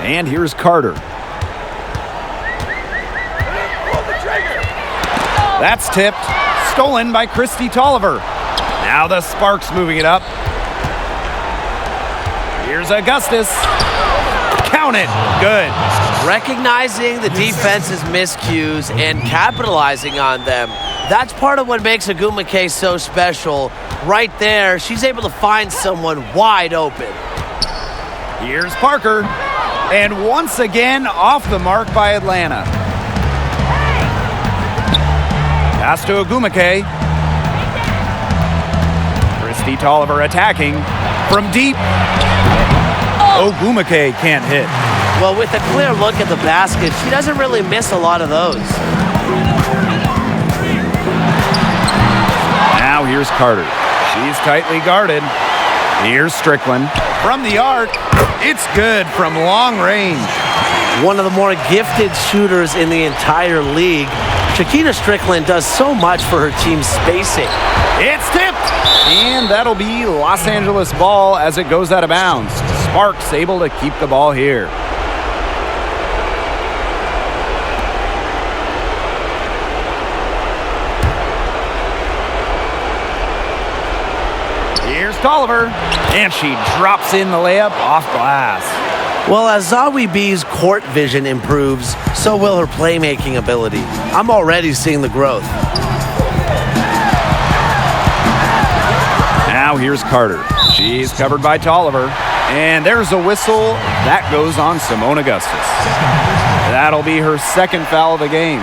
And here's Carter. That's tipped. Stolen by Christy Tolliver. Now the Sparks moving it up. Here's Augustus. Count it. Good. Recognizing the defense's miscues and capitalizing on them. That's part of what makes Ogumake so special. Right there, she's able to find someone wide open. Here's Parker. And once again, off the mark by Atlanta. Pass to Ogumake. Christy Tolliver attacking from deep. Ogumake can't hit. Well, with a clear look at the basket, she doesn't really miss a lot of those. Now here's Carter. She's tightly guarded. Here's Strickland. From the arc, it's good from long range. One of the more gifted shooters in the entire league. Shakina Strickland does so much for her team's spacing. It's tipped! And that'll be Los Angeles ball as it goes out of bounds. Sparks able to keep the ball here. Here's Tolliver, and she drops in the layup off glass. Well, as Zawi B's court vision improves, so will her playmaking ability. I'm already seeing the growth. Now here's Carter. She's covered by Tolliver. And there's a whistle. That goes on Simone Augustus. That'll be her second foul of the game.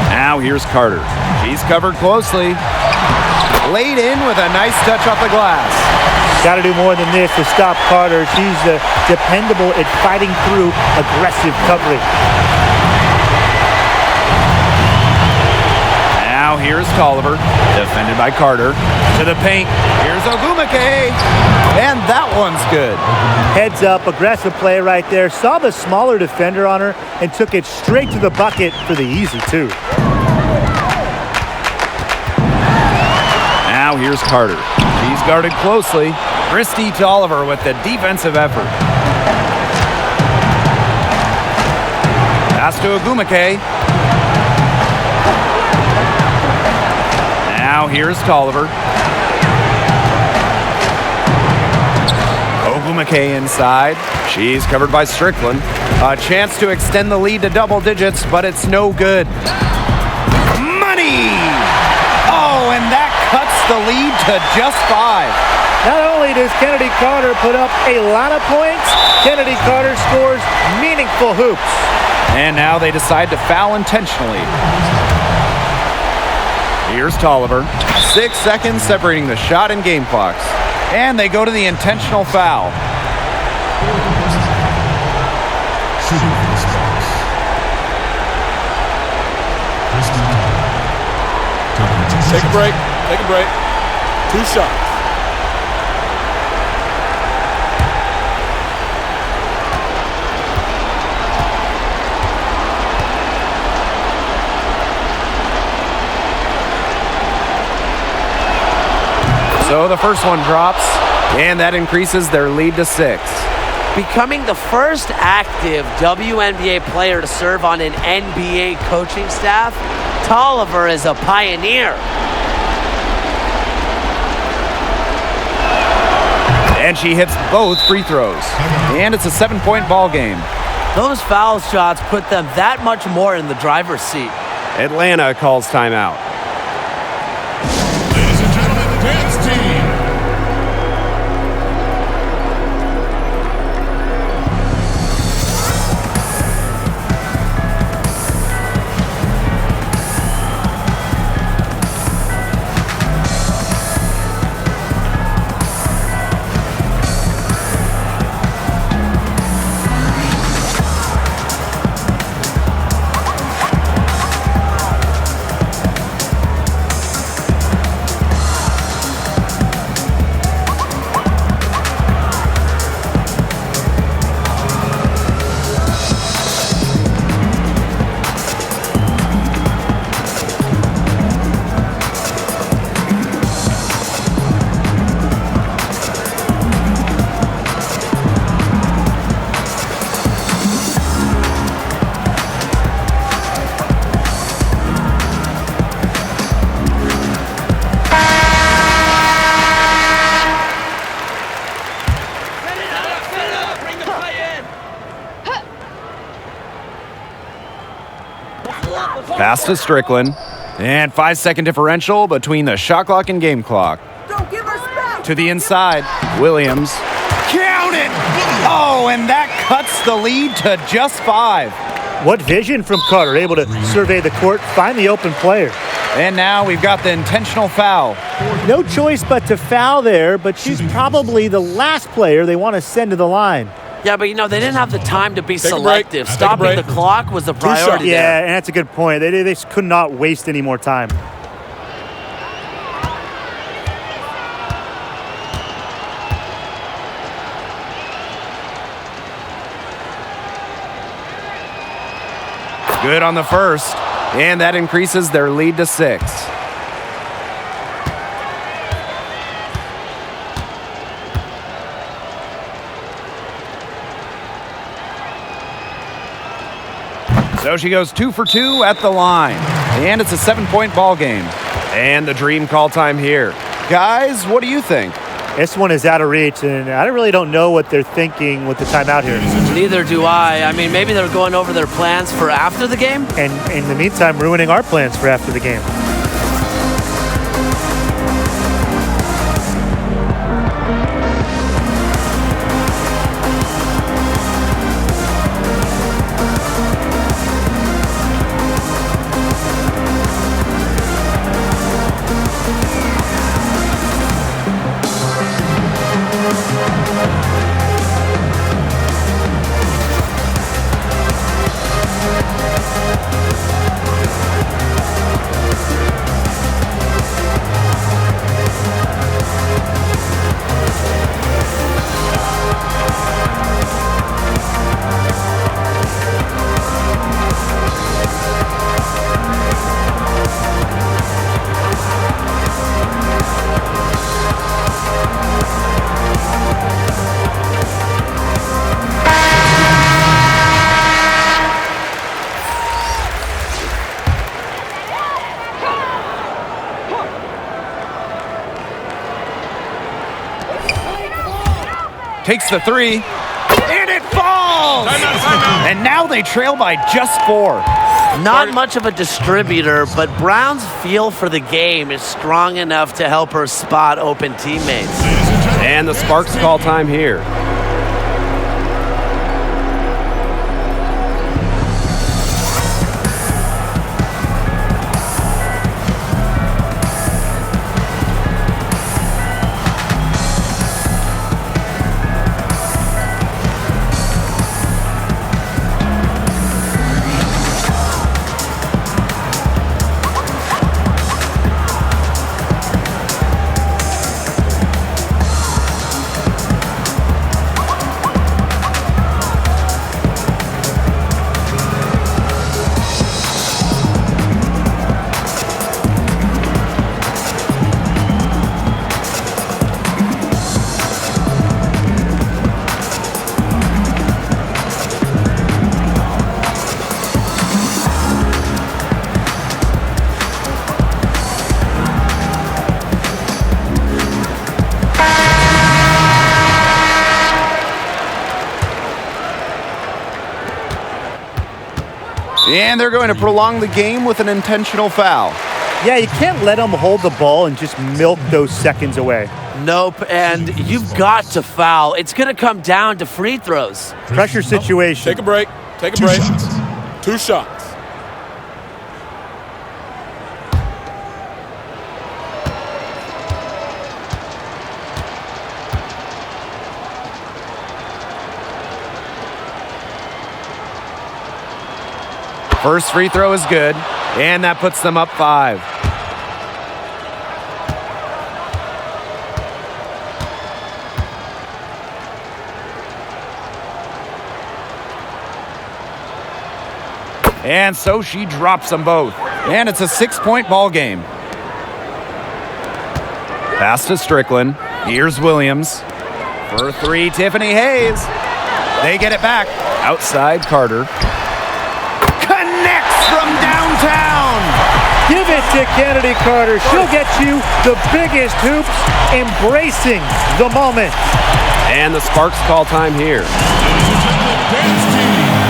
Now here's Carter. She's covered closely. Laid in with a nice touch off the glass. Got to do more than this to stop Carter. She's dependable at fighting through aggressive coverage. Now here's Tolliver, defended by Carter. To the paint. Here's Ogumake. And that one's good. Heads up, aggressive play right there. Saw the smaller defender on her and took it straight to the bucket for the easy two. Now here's Carter. She's guarded closely. Christy Tolliver with the defensive effort. Pass to Ogumake. Now here's Tolliver. Ogumake inside. She's covered by Strickland. A chance to extend the lead to double digits, but it's no good. Money! Oh, and that cuts the lead to just 5. Not only does Kennedy Carter put up a lot of points, Kennedy Carter scores meaningful hoops. And now they decide to foul intentionally. Here's Tolliver. 6 seconds separating the shot and game clocks. And they go to the intentional foul. Take a break. Take a break. 2 shots. So the first one drops, and that increases their lead to 6. Becoming the first active WNBA player to serve on an NBA coaching staff, Tolliver is a pioneer. And she hits both free throws. And it's a 7-point ball game. Those foul shots put them that much more in the driver's seat. Atlanta calls timeout. Ladies and gentlemen, dance team. Pass to Strickland. And 5-second differential between the shot clock and game clock. Don't give her space. To the inside, Williams. Count it! Oh, and that cuts the lead to just 5. What vision from Carter, able to survey the court, find the open player. And now we've got the intentional foul. No choice but to foul there, but she's probably the last player they want to send to the line. Yeah, but they didn't have the time to be Take a break. selective. Take a Stopping break. the clock was the priority Yeah, there. and that's a good point. They just could not waste any more time. Good on the first. And that increases their lead to 6. So she goes 2 for 2 at the line. And it's a 7-point ball game. And the dream call time here. Guys, what do you think? This one is out of reach, and I really don't know what they're thinking with the timeout here. Neither do I. I mean, maybe they're going over their plans for after the game. And in the meantime, ruining our plans for after the game. Takes the 3. And it falls! And now they trail by just 4. Not much of a distributor, but Brown's feel for the game is strong enough to help her spot open teammates. And the Sparks call time here. And they're going to prolong the game with an intentional foul. Yeah, you can't let them hold the ball and just milk those seconds away. Nope, and you've got to foul. It's going to come down to free throws. Pressure situation. Take a break. Take a Two break. shots. 2 shots. First free throw is good, and that puts them up 5. And so she drops them both. And it's a 6-point ball game. Pass to Strickland. Here's Williams. For 3, Tiffany Hayes. They get it back. Outside Carter. Connects from downtown. Give it to Kennedy Carter. She'll get you the biggest hoops, embracing the moment. And the Sparks call time here. Dance team.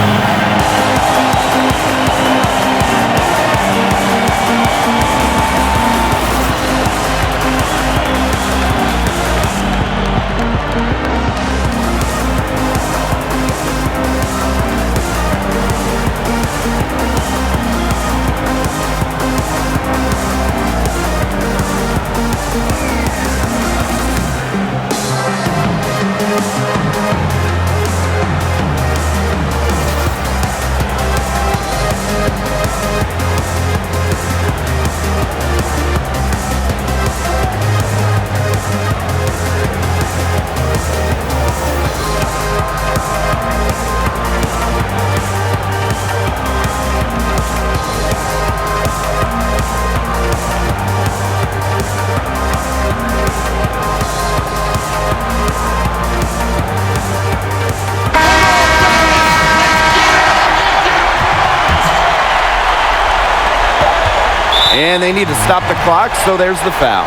And they need to stop the clock, so there's the foul.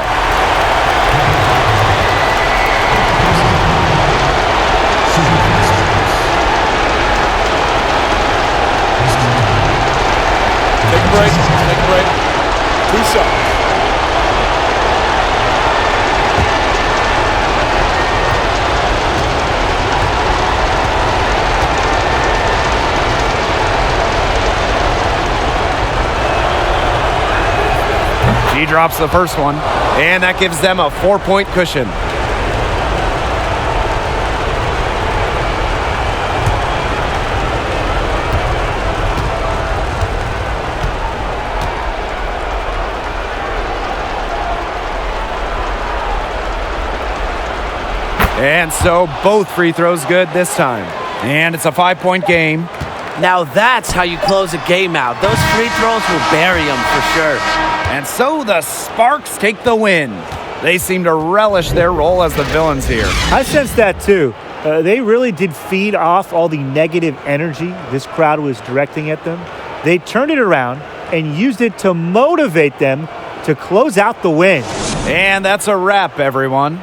Take a break. Take a break. 2 shots. She drops the first one, and that gives them a 4-point cushion. And so both free throws good this time. And it's a 5-point game. Now that's how you close a game out. Those free throws will bury them for sure. And so the Sparks take the win. They seem to relish their role as the villains here. I sense that too. They really did feed off all the negative energy this crowd was directing at them. They turned it around and used it to motivate them to close out the win. And that's a wrap, everyone.